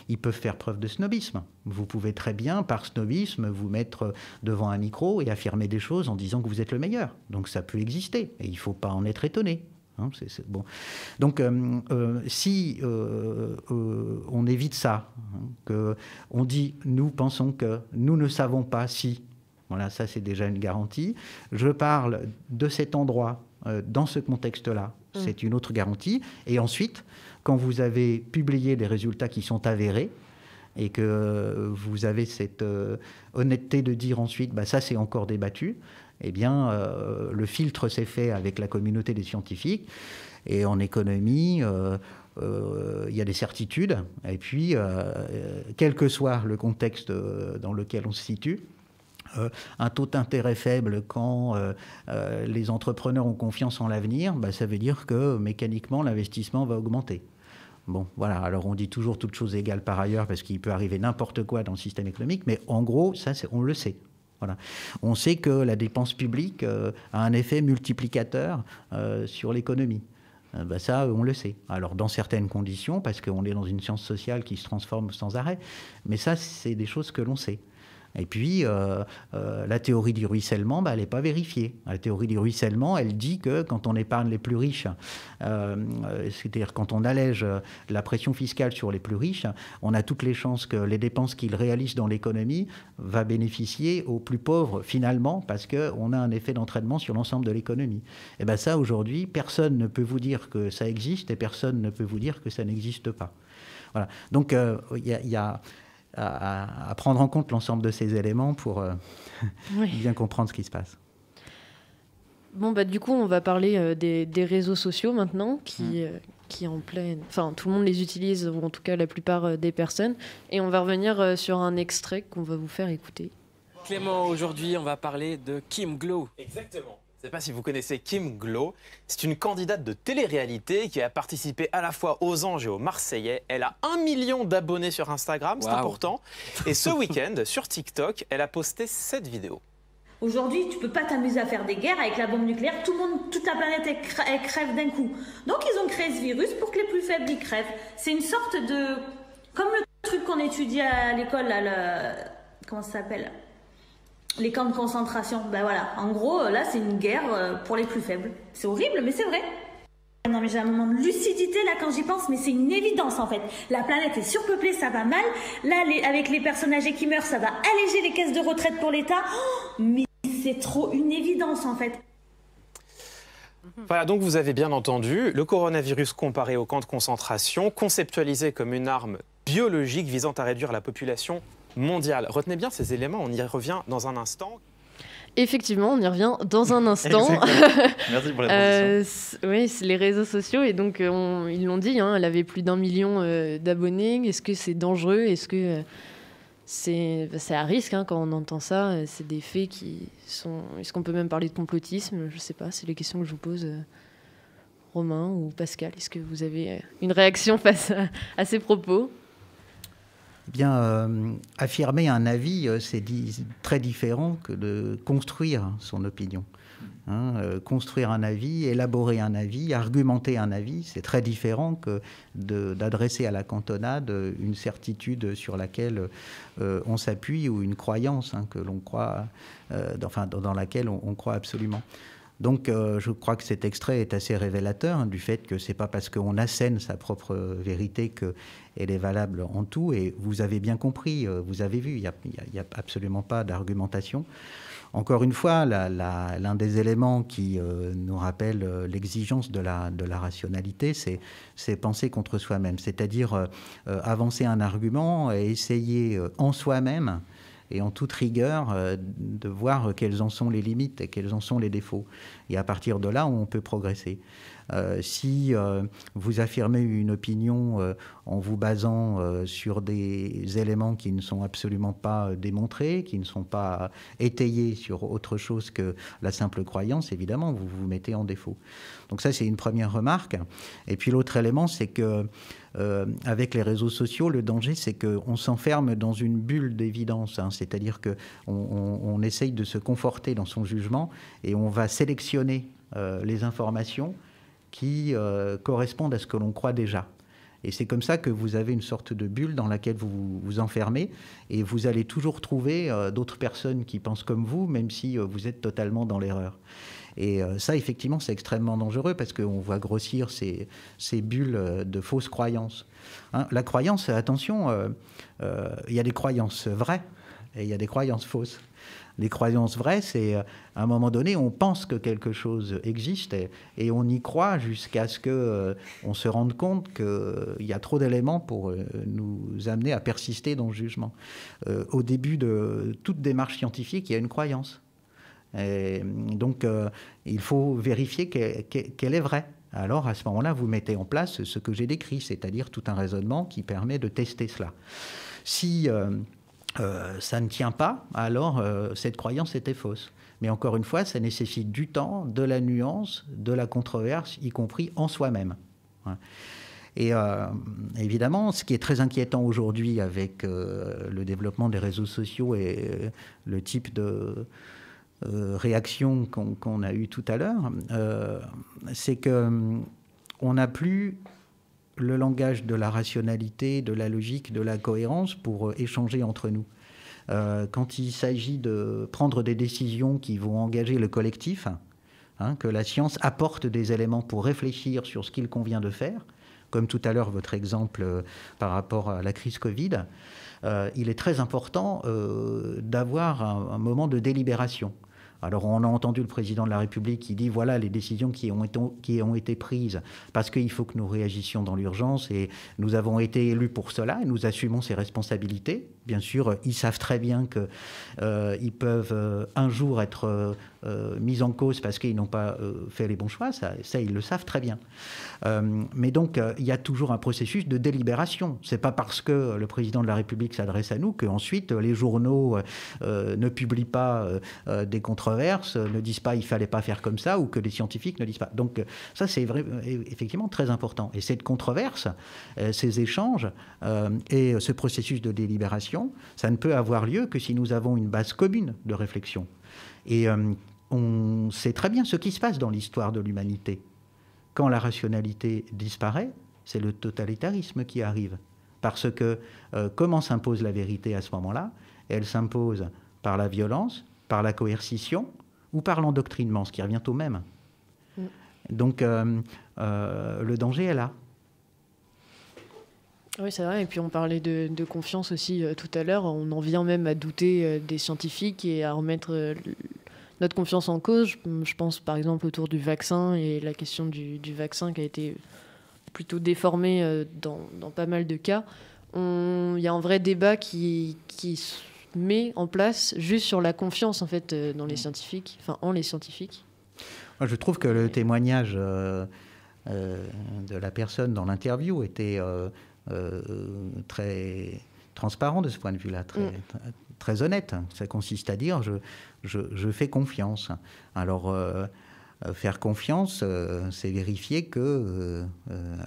ils peuvent faire preuve de snobisme. Vous pouvez très bien, par snobisme, vous mettre devant un micro et affirmer des choses en disant que vous êtes le meilleur. Donc ça peut exister, et il ne faut pas en être étonné. Hein, c'est bon. Donc si on évite ça, qu'on dit nous pensons que, nous ne savons pas si, voilà, ça c'est déjà une garantie. Je parle de cet endroit dans ce contexte-là, c'est une autre garantie. Et ensuite, quand vous avez publié des résultats qui sont avérés, et que vous avez cette honnêteté de dire ensuite, ça c'est encore débattu, eh bien le filtre s'est fait avec la communauté des scientifiques. Et en économie, il y a des certitudes. Et puis, quel que soit le contexte dans lequel on se situe, un taux d'intérêt faible quand les entrepreneurs ont confiance en l'avenir, ça veut dire que mécaniquement l'investissement va augmenter. Bon, voilà, alors on dit toujours toutes choses égales par ailleurs parce qu'il peut arriver n'importe quoi dans le système économique, mais en gros, ça, on le sait. Voilà. On sait que la dépense publique a un effet multiplicateur sur l'économie. Ça, on le sait. Alors, dans certaines conditions, parce qu'on est dans une science sociale qui se transforme sans arrêt, mais ça, c'est des choses que l'on sait. Et puis, la théorie du ruissellement, elle n'est pas vérifiée. La théorie du ruissellement, elle dit que quand on épargne les plus riches, c'est-à-dire quand on allège la pression fiscale sur les plus riches, on a toutes les chances que les dépenses qu'ils réalisent dans l'économie va bénéficier aux plus pauvres, finalement, parce qu'on a un effet d'entraînement sur l'ensemble de l'économie. Et bien ça, aujourd'hui, personne ne peut vous dire que ça existe et personne ne peut vous dire que ça n'existe pas. Voilà. Donc, il y a à prendre en compte l'ensemble de ces éléments pour bien comprendre ce qui se passe. Bon, du coup, on va parler des réseaux sociaux maintenant, qui en pleine... Enfin, tout le monde les utilise, ou en tout cas la plupart des personnes. Et on va revenir sur un extrait qu'on va vous faire écouter. Clément, aujourd'hui, on va parler de Kim Glow. Exactement. Je ne sais pas si vous connaissez Kim Glow. C'est une candidate de télé-réalité qui a participé à la fois aux Anges et aux Marseillais. Elle a 1 million d'abonnés sur Instagram, c'est important. Et ce week-end, sur TikTok, elle a posté cette vidéo. Aujourd'hui, tu peux pas t'amuser à faire des guerres avec la bombe nucléaire. Toute la planète elle crève d'un coup. Donc ils ont créé ce virus pour que les plus faibles y crèvent. C'est une sorte de... Comme le truc qu'on étudie à l'école, comment ça s'appelle ? Les camps de concentration, voilà. En gros, là, c'est une guerre pour les plus faibles. C'est horrible, mais c'est vrai. Non, mais j'ai un moment de lucidité, là, quand j'y pense, mais c'est une évidence, en fait. La planète est surpeuplée, ça va mal. Là, avec les personnes âgées qui meurent, ça va alléger les caisses de retraite pour l'État. Oh, mais c'est trop une évidence, en fait. Voilà, donc vous avez bien entendu, le coronavirus comparé au camp de concentration, conceptualisé comme une arme biologique visant à réduire la population mondiale. Retenez bien ces éléments, on y revient dans un instant. Effectivement, on y revient dans un instant. Merci pour la transition. Oui, c'est les réseaux sociaux, et donc ils l'ont dit, elle avait plus d'1 million d'abonnés. Est-ce que c'est dangereux? Est-ce que c'est à risque quand on entend ça? C'est des faits qui sont... Est-ce qu'on peut même parler de complotisme? Je ne sais pas, c'est les questions que je vous pose. Romain ou Pascal, est-ce que vous avez une réaction face à ces propos? Bien, affirmer un avis, c'est très différent que de construire son opinion. Construire un avis, élaborer un avis, argumenter un avis, c'est très différent que d'adresser à la cantonade une certitude sur laquelle on s'appuie ou une croyance que l'on croit, dans laquelle on croit absolument. Donc, je crois que cet extrait est assez révélateur du fait que c'est pas parce qu'on assène sa propre vérité qu'elle est valable en tout. Et vous avez bien compris, vous avez vu, il n'y a absolument pas d'argumentation. Encore une fois, l'un des éléments qui nous rappelle l'exigence de la rationalité, c'est penser contre soi-même, c'est-à-dire avancer un argument et essayer en soi-même et en toute rigueur de voir quelles en sont les limites et quels en sont les défauts. Et à partir de là, on peut progresser. Si vous affirmez une opinion en vous basant sur des éléments qui ne sont absolument pas démontrés, qui ne sont pas étayés sur autre chose que la simple croyance, évidemment, vous vous mettez en défaut. Donc ça, c'est une première remarque. Et puis l'autre élément, c'est que avec les réseaux sociaux, le danger, c'est qu'on s'enferme dans une bulle d'évidence. C'est-à-dire qu'on essaye de se conforter dans son jugement et on va sélectionner les informations qui correspondent à ce que l'on croit déjà. Et c'est comme ça que vous avez une sorte de bulle dans laquelle vous vous enfermez et vous allez toujours trouver d'autres personnes qui pensent comme vous, même si vous êtes totalement dans l'erreur. Et ça, effectivement, c'est extrêmement dangereux parce qu'on voit grossir ces bulles de fausses croyances. Hein, la croyance, attention, il y a des croyances vraies et il y a des croyances fausses. Les croyances vraies, c'est à un moment donné, on pense que quelque chose existe et on y croit jusqu'à ce qu'on se rende compte qu'il y a trop d'éléments pour nous amener à persister dans le jugement. Au début de toute démarche scientifique, il y a une croyance. Et donc, il faut vérifier qu'elle est vraie. Alors, à ce moment-là, vous mettez en place ce que j'ai décrit, c'est-à-dire tout un raisonnement qui permet de tester cela. Si ça ne tient pas, alors cette croyance était fausse. Mais encore une fois, ça nécessite du temps, de la nuance, de la controverse, y compris en soi-même. Et évidemment, ce qui est très inquiétant aujourd'hui avec le développement des réseaux sociaux et le type de réaction qu'on a eue tout à l'heure, c'est qu'on n'a plus le langage de la rationalité, de la logique, de la cohérence pour échanger entre nous. Quand il s'agit de prendre des décisions qui vont engager le collectif, que la science apporte des éléments pour réfléchir sur ce qu'il convient de faire, comme tout à l'heure votre exemple par rapport à la crise Covid, il est très important d'avoir un moment de délibération. Alors, on a entendu le président de la République qui dit voilà les décisions qui ont été prises parce qu'il faut que nous réagissions dans l'urgence et nous avons été élus pour cela et nous assumons ces responsabilités. Bien sûr, ils savent très bien qu'ils peuvent un jour être mis en cause parce qu'ils n'ont pas fait les bons choix. Ça, ils le savent très bien. Mais donc, il y a toujours un processus de délibération. Ce n'est pas parce que le président de la République s'adresse à nous qu'ensuite les journaux ne publient pas des controverses, ne disent pas il ne fallait pas faire comme ça ou que les scientifiques ne disent pas. Donc ça, c'est effectivement très important. Et cette controverse, ces échanges et ce processus de délibération, ça ne peut avoir lieu que si nous avons une base commune de réflexion. Et on sait très bien ce qui se passe dans l'histoire de l'humanité. Quand la rationalité disparaît, c'est le totalitarisme qui arrive. Parce que comment s'impose la vérité à ce moment-là? Elle s'impose par la violence, par la coercition ou par l'endoctrinement, ce qui revient au même. Donc le danger est là. Oui, c'est vrai. Et puis on parlait de confiance aussi tout à l'heure. On en vient même à douter des scientifiques et à remettre notre confiance en cause. Je pense par exemple autour du vaccin et la question du vaccin qui a été plutôt déformée dans pas mal de cas. Il y a un vrai débat qui se met en place juste sur la confiance en fait dans les scientifiques, en les scientifiques. Moi, je trouve que le témoignage de la personne dans l'interview était très transparent de ce point de vue-là, très honnête. Ça consiste à dire je fais confiance. Alors faire confiance, c'est vérifier que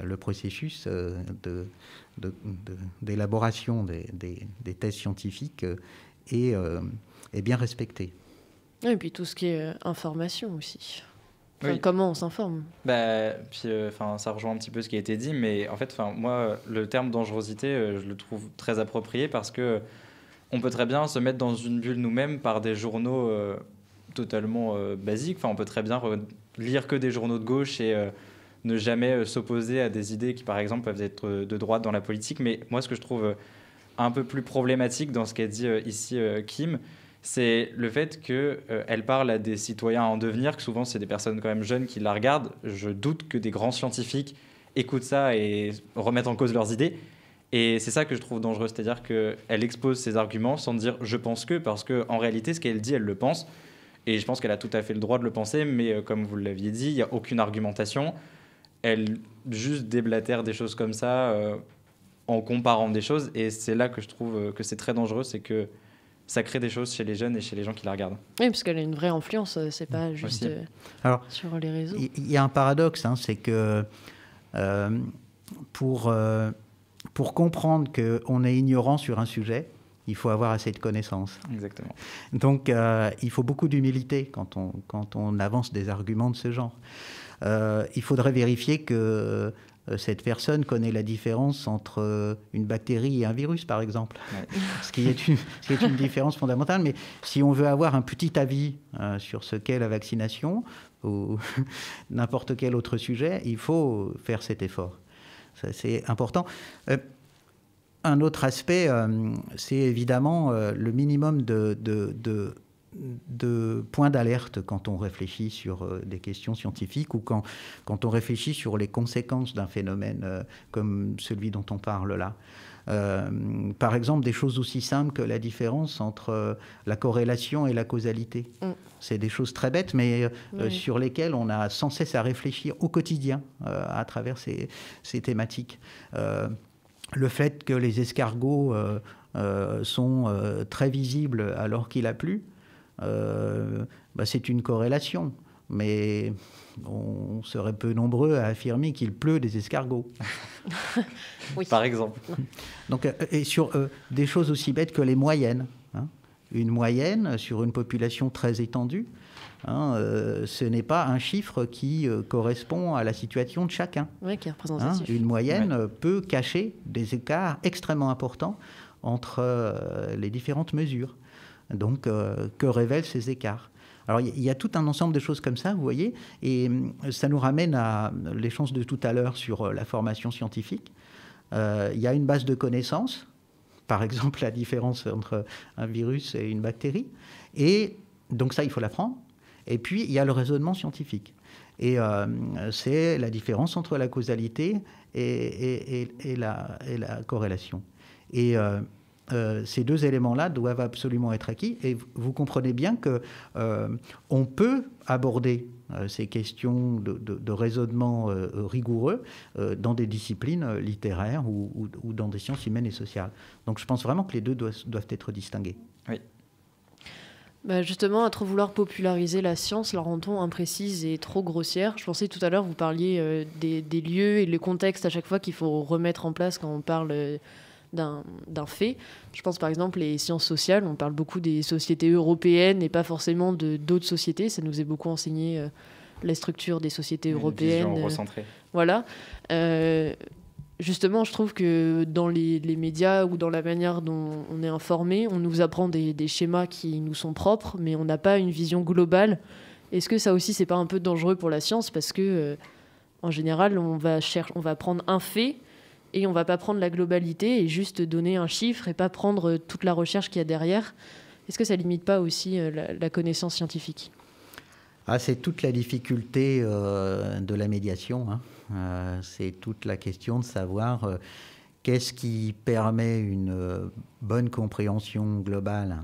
le processus d'élaboration des thèses scientifiques est bien respecté. Et puis tout ce qui est information aussi. Comment on s'informe? Ça rejoint un petit peu ce qui a été dit, mais en fait, moi, le terme dangerosité, je le trouve très approprié parce que on peut très bien se mettre dans une bulle nous-mêmes par des journaux totalement basiques. On peut très bien lire que des journaux de gauche et ne jamais s'opposer à des idées qui, par exemple, peuvent être de droite dans la politique. Mais moi, ce que je trouve un peu plus problématique dans ce qu'a dit ici Kim, c'est le fait qu'elle parle à des citoyens en devenir, que souvent c'est des personnes quand même jeunes qui la regardent. Je doute que des grands scientifiques écoutent ça et remettent en cause leurs idées. Et c'est ça que je trouve dangereux, c'est-à-dire qu'elle expose ses arguments sans dire « je pense que », parce qu'en réalité, ce qu'elle dit, elle le pense. Et je pense qu'elle a tout à fait le droit de le penser, mais comme vous l'aviez dit, il n'y a aucune argumentation. Elle juste déblatère des choses comme ça en comparant des choses. Et c'est là que je trouve que c'est très dangereux, c'est que ça crée des choses chez les jeunes et chez les gens qui la regardent. Oui, parce qu'elle a une vraie influence, c'est pas juste Alors, sur les réseaux. Il y a un paradoxe, hein, c'est que pour comprendre qu'on est ignorant sur un sujet, il faut avoir assez de connaissances. Exactement. Donc, il faut beaucoup d'humilité quand on avance des arguments de ce genre. Il faudrait vérifier que cette personne connaît la différence entre une bactérie et un virus, par exemple. Ouais. ce qui est une différence fondamentale. Mais si on veut avoir un petit avis sur ce qu'est la vaccination ou n'importe quel autre sujet, il faut faire cet effort. Ça, c'est important. Un autre aspect, c'est évidemment le minimum de points d'alerte quand on réfléchit sur des questions scientifiques ou quand on réfléchit sur les conséquences d'un phénomène comme celui dont on parle là. Par exemple, des choses aussi simples que la différence entre la corrélation et la causalité. C'est des choses très bêtes, mais sur lesquelles on a sans cesse à réfléchir au quotidien à travers ces thématiques. Le fait que les escargots sont très visibles alors qu'il a plu, c'est une corrélation. Mais on serait peu nombreux à affirmer qu'il pleut des escargots. Oui. Par exemple. Donc, et sur des choses aussi bêtes que les moyennes. Hein. Une moyenne sur une population très étendue, ce n'est pas un chiffre qui correspond à la situation de chacun. Oui, qui est représentatif. Une moyenne peut cacher des écarts extrêmement importants entre les différentes mesures. Donc, que révèlent ces écarts ? Alors, il y a tout un ensemble de choses comme ça, vous voyez, et ça nous ramène à l'échange de tout à l'heure sur la formation scientifique. Il y a une base de connaissances, par exemple la différence entre un virus et une bactérie, et donc ça, il faut l'apprendre. Et puis, il y a le raisonnement scientifique. Et c'est la différence entre la causalité et la corrélation. Et ces deux éléments-là doivent absolument être acquis. Et vous comprenez bien qu'on peut aborder ces questions de raisonnement rigoureux dans des disciplines littéraires ou dans des sciences humaines et sociales. Donc je pense vraiment que les deux doivent être distingués. Oui. Justement, à trop vouloir populariser la science, la rend-on imprécise et trop grossière. Je pensais tout à l'heure, vous parliez des lieux et le contexte à chaque fois qu'il faut remettre en place quand on parle d'un fait. Je pense par exemple les sciences sociales, on parle beaucoup des sociétés européennes et pas forcément d'autres sociétés. Ça nous est beaucoup enseigné la structure des sociétés européennes. Une vision recentrée. Voilà. Justement, je trouve que dans les médias ou dans la manière dont on est informé, on nous apprend des schémas qui nous sont propres, mais on n'a pas une vision globale. Est-ce que ça aussi, c'est pas un peu dangereux pour la science ? Parce que, en général, on va prendre un fait et on va pas prendre la globalité et juste donner un chiffre et pas prendre toute la recherche qu'il y a derrière. Est-ce que ça limite pas aussi la connaissance scientifique ? C'est toute la difficulté de la médiation. C'est toute la question de savoir qu'est-ce qui permet une bonne compréhension globale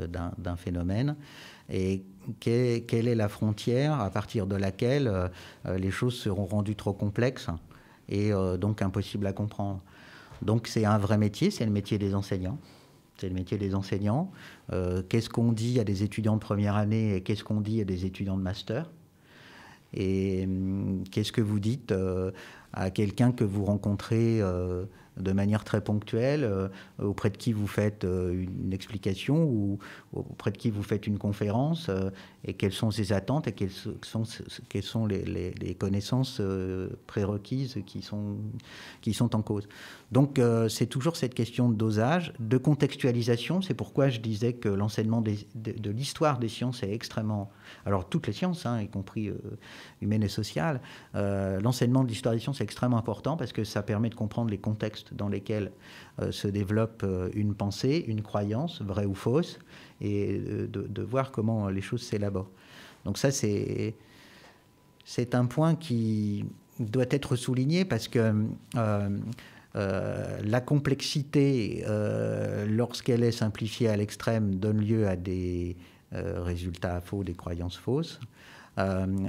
d'un phénomène et quelle est la frontière à partir de laquelle les choses seront rendues trop complexes et donc impossibles à comprendre. Donc c'est un vrai métier, c'est le métier des enseignants. C'est le métier des enseignants. Qu'est-ce qu'on dit à des étudiants de première année et qu'est-ce qu'on dit à des étudiants de master ? Et qu'est-ce que vous dites à quelqu'un que vous rencontrez de manière très ponctuelle, auprès de qui vous faites une explication ou auprès de qui vous faites une conférence, et quelles sont ses attentes et quelles sont les connaissances prérequises qui sont en cause. Donc c'est toujours cette question de dosage, de contextualisation. C'est pourquoi je disais que l'enseignement de l'histoire des sciences est extrêmement... Alors toutes les sciences, y compris humaines et sociales, l'enseignement de l'histoire des sciences est extrêmement important parce que ça permet de comprendre les contextes dans lesquels se développe une pensée, une croyance, vraie ou fausse, et de voir comment les choses s'élaborent. Donc ça, c'est un point qui doit être souligné parce que la complexité, lorsqu'elle est simplifiée à l'extrême, donne lieu à des résultats faux, des croyances fausses.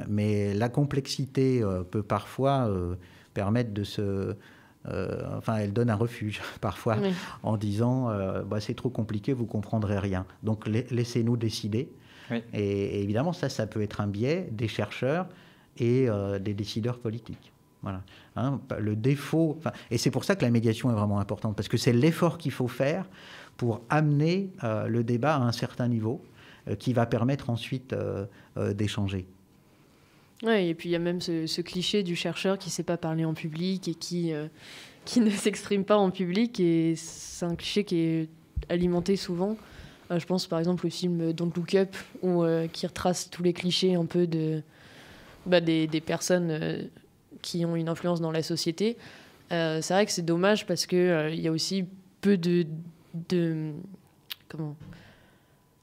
Mais la complexité peut parfois permettre de se... elle donne un refuge parfois en disant c'est trop compliqué, vous ne comprendrez rien. Donc laissez-nous décider. Oui. Et évidemment, ça peut être un biais des chercheurs et des décideurs politiques. Voilà. Le défaut, et c'est pour ça que la médiation est vraiment importante, parce que c'est l'effort qu'il faut faire pour amener le débat à un certain niveau qui va permettre ensuite d'échanger. Ouais, et puis il y a même ce cliché du chercheur qui ne sait pas parler en public et qui ne s'exprime pas en public, et c'est un cliché qui est alimenté souvent. Je pense par exemple au film Don't Look Up, qui retrace tous les clichés un peu des personnes qui ont une influence dans la société. C'est vrai que c'est dommage parce qu'il y a aussi peu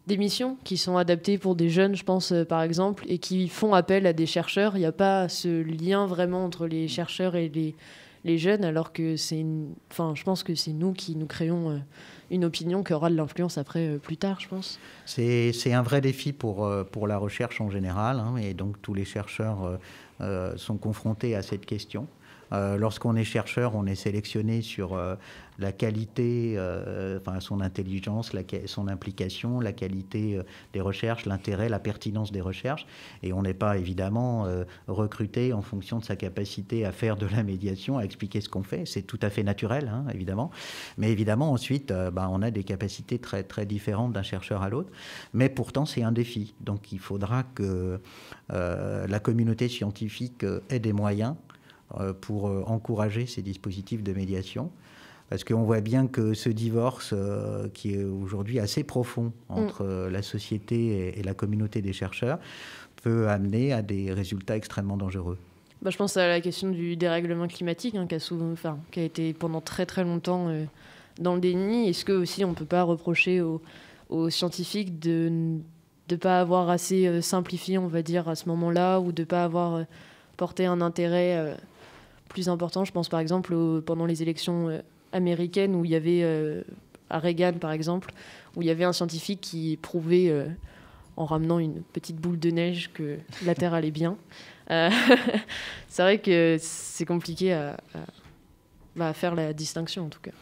d'émissions qui sont adaptées pour des jeunes, je pense, par exemple, et qui font appel à des chercheurs. Il n'y a pas ce lien vraiment entre les chercheurs et les jeunes, alors que je pense que c'est nous qui nous créons une opinion qui aura de l'influence après, plus tard, je pense. C'est un vrai défi pour la recherche en général, et donc tous les chercheurs sont confrontés à cette question. Lorsqu'on est chercheur, on est sélectionné sur la qualité, son intelligence, son implication, la qualité des recherches, l'intérêt, la pertinence des recherches. Et on n'est pas évidemment recruté en fonction de sa capacité à faire de la médiation, à expliquer ce qu'on fait. C'est tout à fait naturel, évidemment. Mais évidemment, ensuite, on a des capacités très, très différentes d'un chercheur à l'autre. Mais pourtant, c'est un défi. Donc, il faudra que la communauté scientifique ait des moyens pour encourager ces dispositifs de médiation. Parce qu'on voit bien que ce divorce, qui est aujourd'hui assez profond entre la société et la communauté des chercheurs, peut amener à des résultats extrêmement dangereux. Je pense à la question du dérèglement climatique, qui a été pendant très très longtemps dans le déni. Est-ce que aussi on ne peut pas reprocher aux scientifiques de ne pas avoir assez simplifié, on va dire, à ce moment-là, ou de ne pas avoir porté un intérêt plus important? Je pense par exemple pendant les élections américaine, où il y avait, à Reagan par exemple, où il y avait un scientifique qui prouvait, en ramenant une petite boule de neige, que la Terre allait bien. C'est vrai que c'est compliqué à faire la distinction, en tout cas.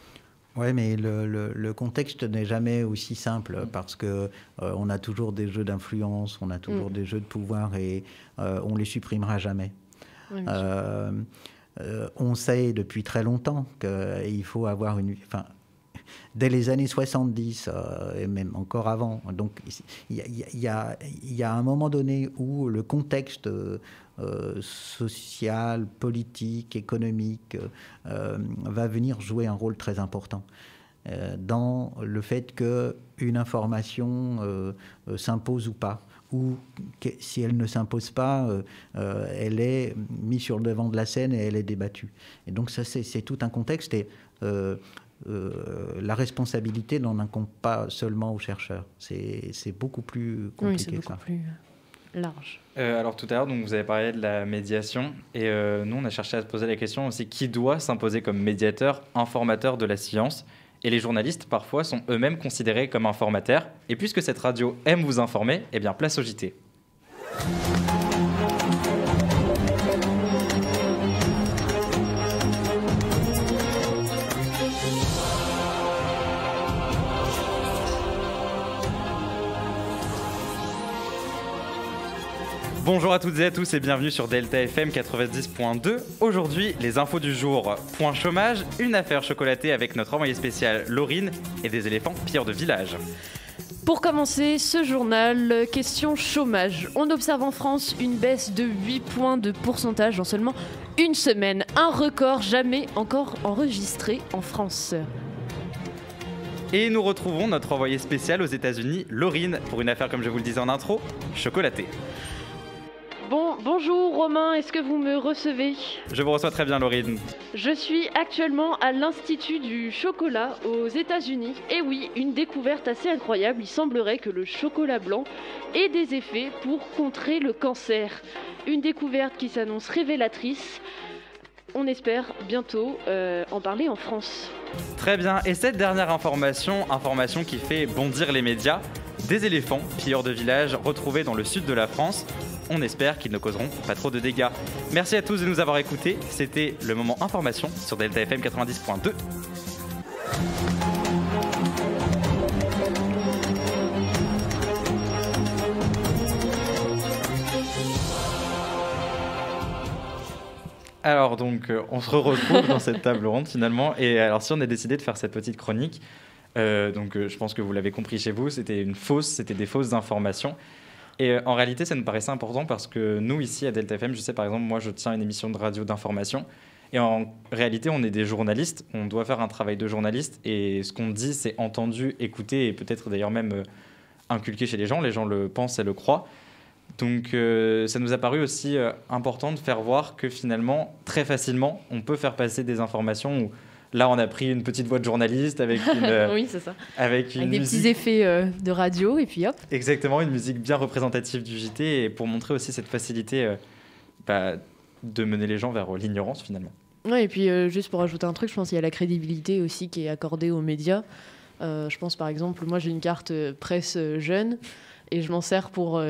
Oui, mais le contexte n'est jamais aussi simple, parce qu'on a toujours des jeux d'influence, on a toujours des jeux de pouvoir, et on ne les supprimera jamais. Oui, on sait depuis très longtemps qu'il faut avoir dès les années 70 et même encore avant. Donc il y a un moment donné où le contexte social, politique, économique va venir jouer un rôle très important dans le fait qu'une information s'impose ou pas, ou si elle ne s'impose pas, elle est mise sur le devant de la scène et elle est débattue. Et donc ça, c'est tout un contexte, et la responsabilité n'en incombe pas seulement aux chercheurs. C'est beaucoup plus compliqué. Oui, c'est beaucoup plus large. Alors tout à l'heure, donc, vous avez parlé de la médiation, et nous, on a cherché à se poser la question aussi, qui doit s'imposer comme médiateur, informateur de la science? Et les journalistes, parfois, sont eux-mêmes considérés comme informateurs. Et puisque cette radio aime vous informer, eh bien, place au JT. Bonjour à toutes et à tous et bienvenue sur Delta FM 90.2. Aujourd'hui, les infos du jour. Point chômage, une affaire chocolatée avec notre envoyé spécial Laurine et des éléphants pires de village. Pour commencer ce journal, question chômage. On observe en France une baisse de 8 points de pourcentage en seulement une semaine. Un record jamais encore enregistré en France. Et nous retrouvons notre envoyé spécial aux États-Unis, Laurine, pour une affaire, comme je vous le disais en intro, chocolatée. Bonjour Romain, est-ce que vous me recevez? Je vous reçois très bien, Laurine. Je suis actuellement à l'Institut du chocolat aux États-Unis. Et oui, une découverte assez incroyable. Il semblerait que le chocolat blanc ait des effets pour contrer le cancer. Une découverte qui s'annonce révélatrice. on espère bientôt en parler en France. Très bien, et cette dernière information qui fait bondir les médias, des éléphants, pilleurs de villages, retrouvés dans le sud de la France. On espère qu'ils ne causeront pas trop de dégâts. Merci à tous de nous avoir écoutés. C'était le moment information sur Delta FM 90.2. Alors donc, on se retrouve dans cette table ronde finalement. Et alors si on a décidé de faire cette petite chronique, je pense que vous l'avez compris chez vous, c'était des fausses informations. Et en réalité, ça nous paraissait important parce que nous, ici à Delta FM, je sais par exemple, moi je tiens une émission de radio d'information. Et en réalité, on est des journalistes, on doit faire un travail de journaliste. Et ce qu'on dit, c'est entendu, écouté et peut-être d'ailleurs même inculqué chez les gens le pensent et le croient. Donc ça nous a paru aussi important de faire voir que finalement, très facilement, on peut faire passer des informations où là, on a pris une petite voix de journaliste avec une, oui, c'est ça. Avec des petits effets de radio et puis hop. Exactement, une musique bien représentative du JT et pour montrer aussi cette facilité de mener les gens vers l'ignorance finalement. Ouais, et puis juste pour ajouter un truc, je pense qu'il y a la crédibilité aussi qui est accordée aux médias. Je pense par exemple, moi j'ai une carte presse jeune. Et je m'en sers pour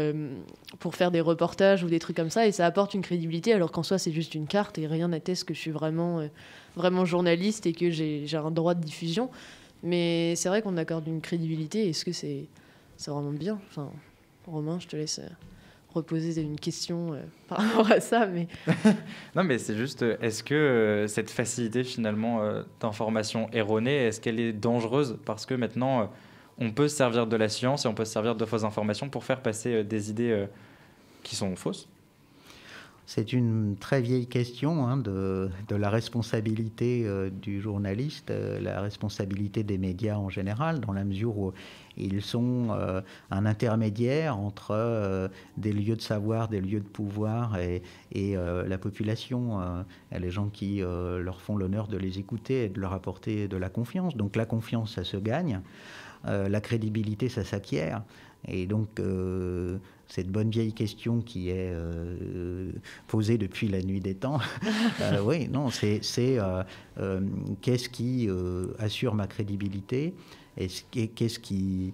faire des reportages ou des trucs comme ça. Et ça apporte une crédibilité, alors qu'en soi, c'est juste une carte. Et rien n'atteste que je suis vraiment journaliste et que j'ai un droit de diffusion. Mais c'est vrai qu'on accorde une crédibilité. Est-ce que c'est vraiment bien ? Enfin, Romain, je te laisse reposer une question par rapport à ça. Mais... Non, mais c'est juste, est-ce que cette facilité, finalement, d'information erronée, est-ce qu'elle est dangereuse ? Parce que maintenant... on peut se servir de la science et on peut se servir de fausses informations pour faire passer des idées qui sont fausses. C'est une très vieille question de la responsabilité du journaliste, la responsabilité des médias en général, dans la mesure où ils sont un intermédiaire entre des lieux de savoir, des lieux de pouvoir et la population, les gens qui leur font l'honneur de les écouter et de leur apporter de la confiance. Donc la confiance, ça se gagne. La crédibilité, ça s'acquiert. Et donc, cette bonne vieille question qui est posée depuis la nuit des temps, oui, non, c'est qu'est-ce qui assure ma crédibilité et qu'est-ce qui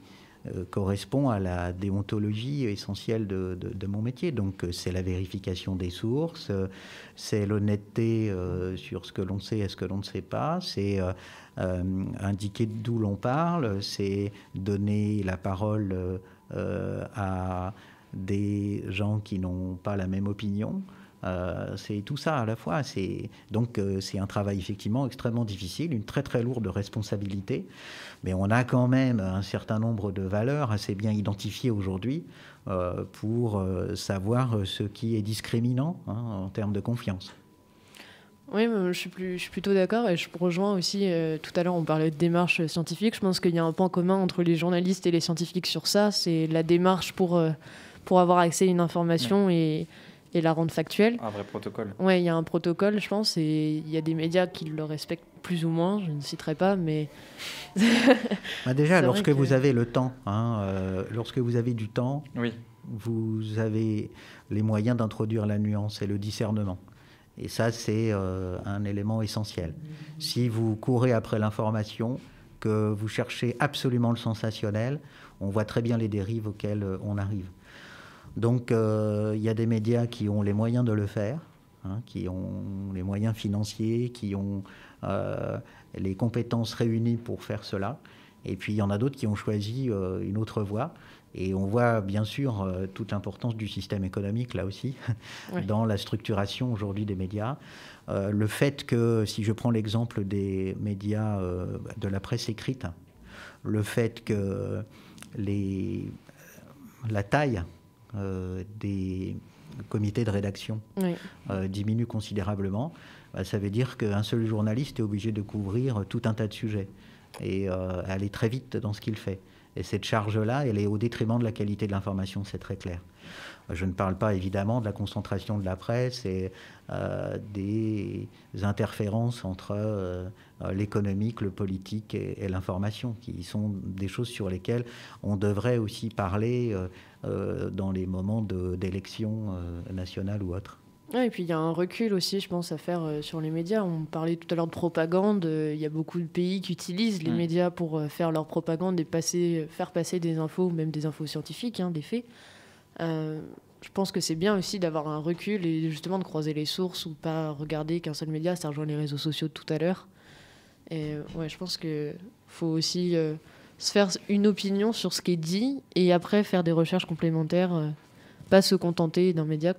correspond à la déontologie essentielle de mon métier. Donc, c'est la vérification des sources, c'est l'honnêteté sur ce que l'on sait et ce que l'on ne sait pas, c'est... indiquer d'où l'on parle, c'est donner la parole à des gens qui n'ont pas la même opinion. C'est tout ça à la fois. Donc c'est un travail effectivement extrêmement difficile, une très très lourde responsabilité, mais on a quand même un certain nombre de valeurs assez bien identifiées aujourd'hui pour savoir ce qui est discriminant en termes de confiance. Oui, je suis plutôt d'accord et je rejoins aussi, tout à l'heure on parlait de démarche scientifique, je pense qu'il y a un point commun entre les journalistes et les scientifiques sur ça, c'est la démarche pour avoir accès à une information et la rendre factuelle. Un vrai protocole. Oui, il y a un protocole, je pense, et il y a des médias qui le respectent plus ou moins, je ne citerai pas, mais... Déjà, lorsque vous avez le temps, lorsque vous avez du temps, oui. Vous avez les moyens d'introduire la nuance et le discernement. Et ça, c'est un élément essentiel. Si vous courez après l'information, que vous cherchez absolument le sensationnel, on voit très bien les dérives auxquelles on arrive. Donc, il y a des médias qui ont les moyens de le faire, qui ont les moyens financiers, qui ont les compétences réunies pour faire cela. Et puis, il y en a d'autres qui ont choisi une autre voie. Et on voit bien sûr toute l'importance du système économique, là aussi, oui. Dans la structuration aujourd'hui des médias. Le fait que, si je prends l'exemple des médias de la presse écrite, le fait que la taille des comités de rédaction oui. Diminue considérablement, ça veut dire qu'un seul journaliste est obligé de couvrir tout un tas de sujets et aller très vite dans ce qu'il fait. Et cette charge-là, elle est au détriment de la qualité de l'information, c'est très clair. Je ne parle pas évidemment de la concentration de la presse et des interférences entre l'économique, le politique et l'information, qui sont des choses sur lesquelles on devrait aussi parler dans les moments d'élections nationales ou autres. Ouais, et puis il y a un recul aussi, je pense, à faire sur les médias. On parlait tout à l'heure de propagande. Il y a beaucoup de pays qui utilisent les médias pour faire leur propagande et faire passer des infos, même des infos scientifiques, des faits. Je pense que c'est bien aussi d'avoir un recul et justement de croiser les sources ou pas regarder qu'un seul média. Ça rejoint les réseaux sociaux de tout à l'heure. Et ouais, je pense qu'il faut aussi se faire une opinion sur ce qui est dit et après faire des recherches complémentaires. Pas se contenter d'un média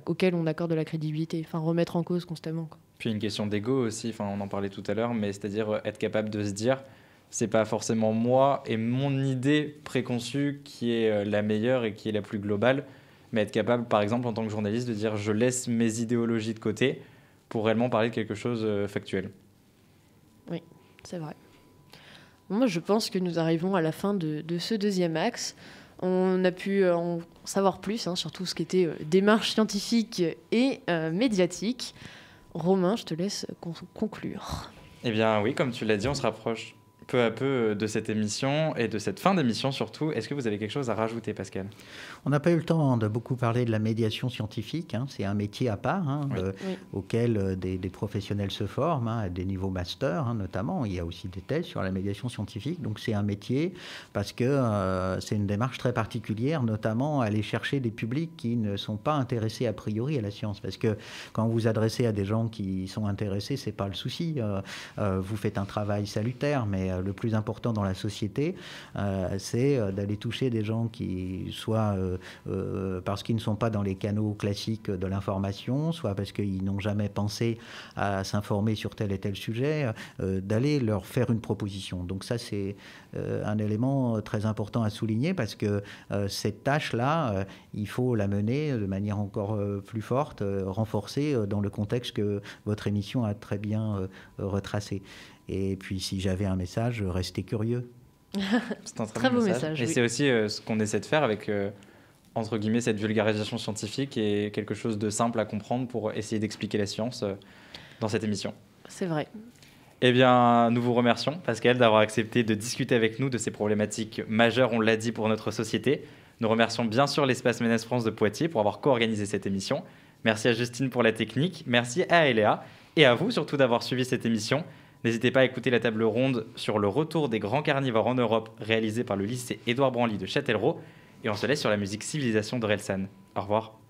auquel on accorde de la crédibilité, enfin remettre en cause constamment. Puis une question d'ego aussi, enfin on en parlait tout à l'heure, mais c'est-à-dire être capable de se dire, c'est pas forcément moi et mon idée préconçue qui est la meilleure et qui est la plus globale, mais être capable, par exemple, en tant que journaliste, de dire je laisse mes idéologies de côté pour réellement parler de quelque chose factuel. Oui, c'est vrai. Moi, je pense que nous arrivons à la fin de ce deuxième axe. On a pu en savoir plus sur tout ce qui était démarche scientifique et médiatique. Romain, je te laisse conclure. Eh bien oui, comme tu l'as dit, on se rapproche peu à peu de cette émission et de cette fin d'émission surtout. Est-ce que vous avez quelque chose à rajouter, Pascal ? On n'a pas eu le temps de beaucoup parler de la médiation scientifique. C'est un métier à part auquel des professionnels se forment, à des niveaux master notamment. Il y a aussi des thèses sur la médiation scientifique. Donc c'est un métier parce que c'est une démarche très particulière, notamment aller chercher des publics qui ne sont pas intéressés a priori à la science. Parce que quand vous vous adressez à des gens qui sont intéressés, c'est pas le souci. Vous faites un travail salutaire, mais le plus important dans la société, c'est d'aller toucher des gens qui soit parce qu'ils ne sont pas dans les canaux classiques de l'information, soit parce qu'ils n'ont jamais pensé à s'informer sur tel et tel sujet, d'aller leur faire une proposition. Donc ça, c'est un élément très important à souligner parce que cette tâche-là, il faut la mener de manière encore plus forte, renforcée dans le contexte que votre émission a très bien retracé. Et puis, si j'avais un message, restez curieux. C'est un très beau message. Et oui. c'est aussi ce qu'on essaie de faire avec, entre guillemets, cette vulgarisation scientifique et quelque chose de simple à comprendre pour essayer d'expliquer la science dans cette émission. C'est vrai. Eh bien, nous vous remercions, Pascal, d'avoir accepté de discuter avec nous de ces problématiques majeures, on l'a dit, pour notre société. Nous remercions bien sûr l'Espace Ménès France de Poitiers pour avoir co-organisé cette émission. Merci à Justine pour la technique. Merci à Eléa et à vous surtout d'avoir suivi cette émission. N'hésitez pas à écouter la table ronde sur le retour des grands carnivores en Europe réalisée par le lycée Édouard Branly de Châtellerault. Et on se laisse sur la musique Civilisation d'Orelsan. Au revoir.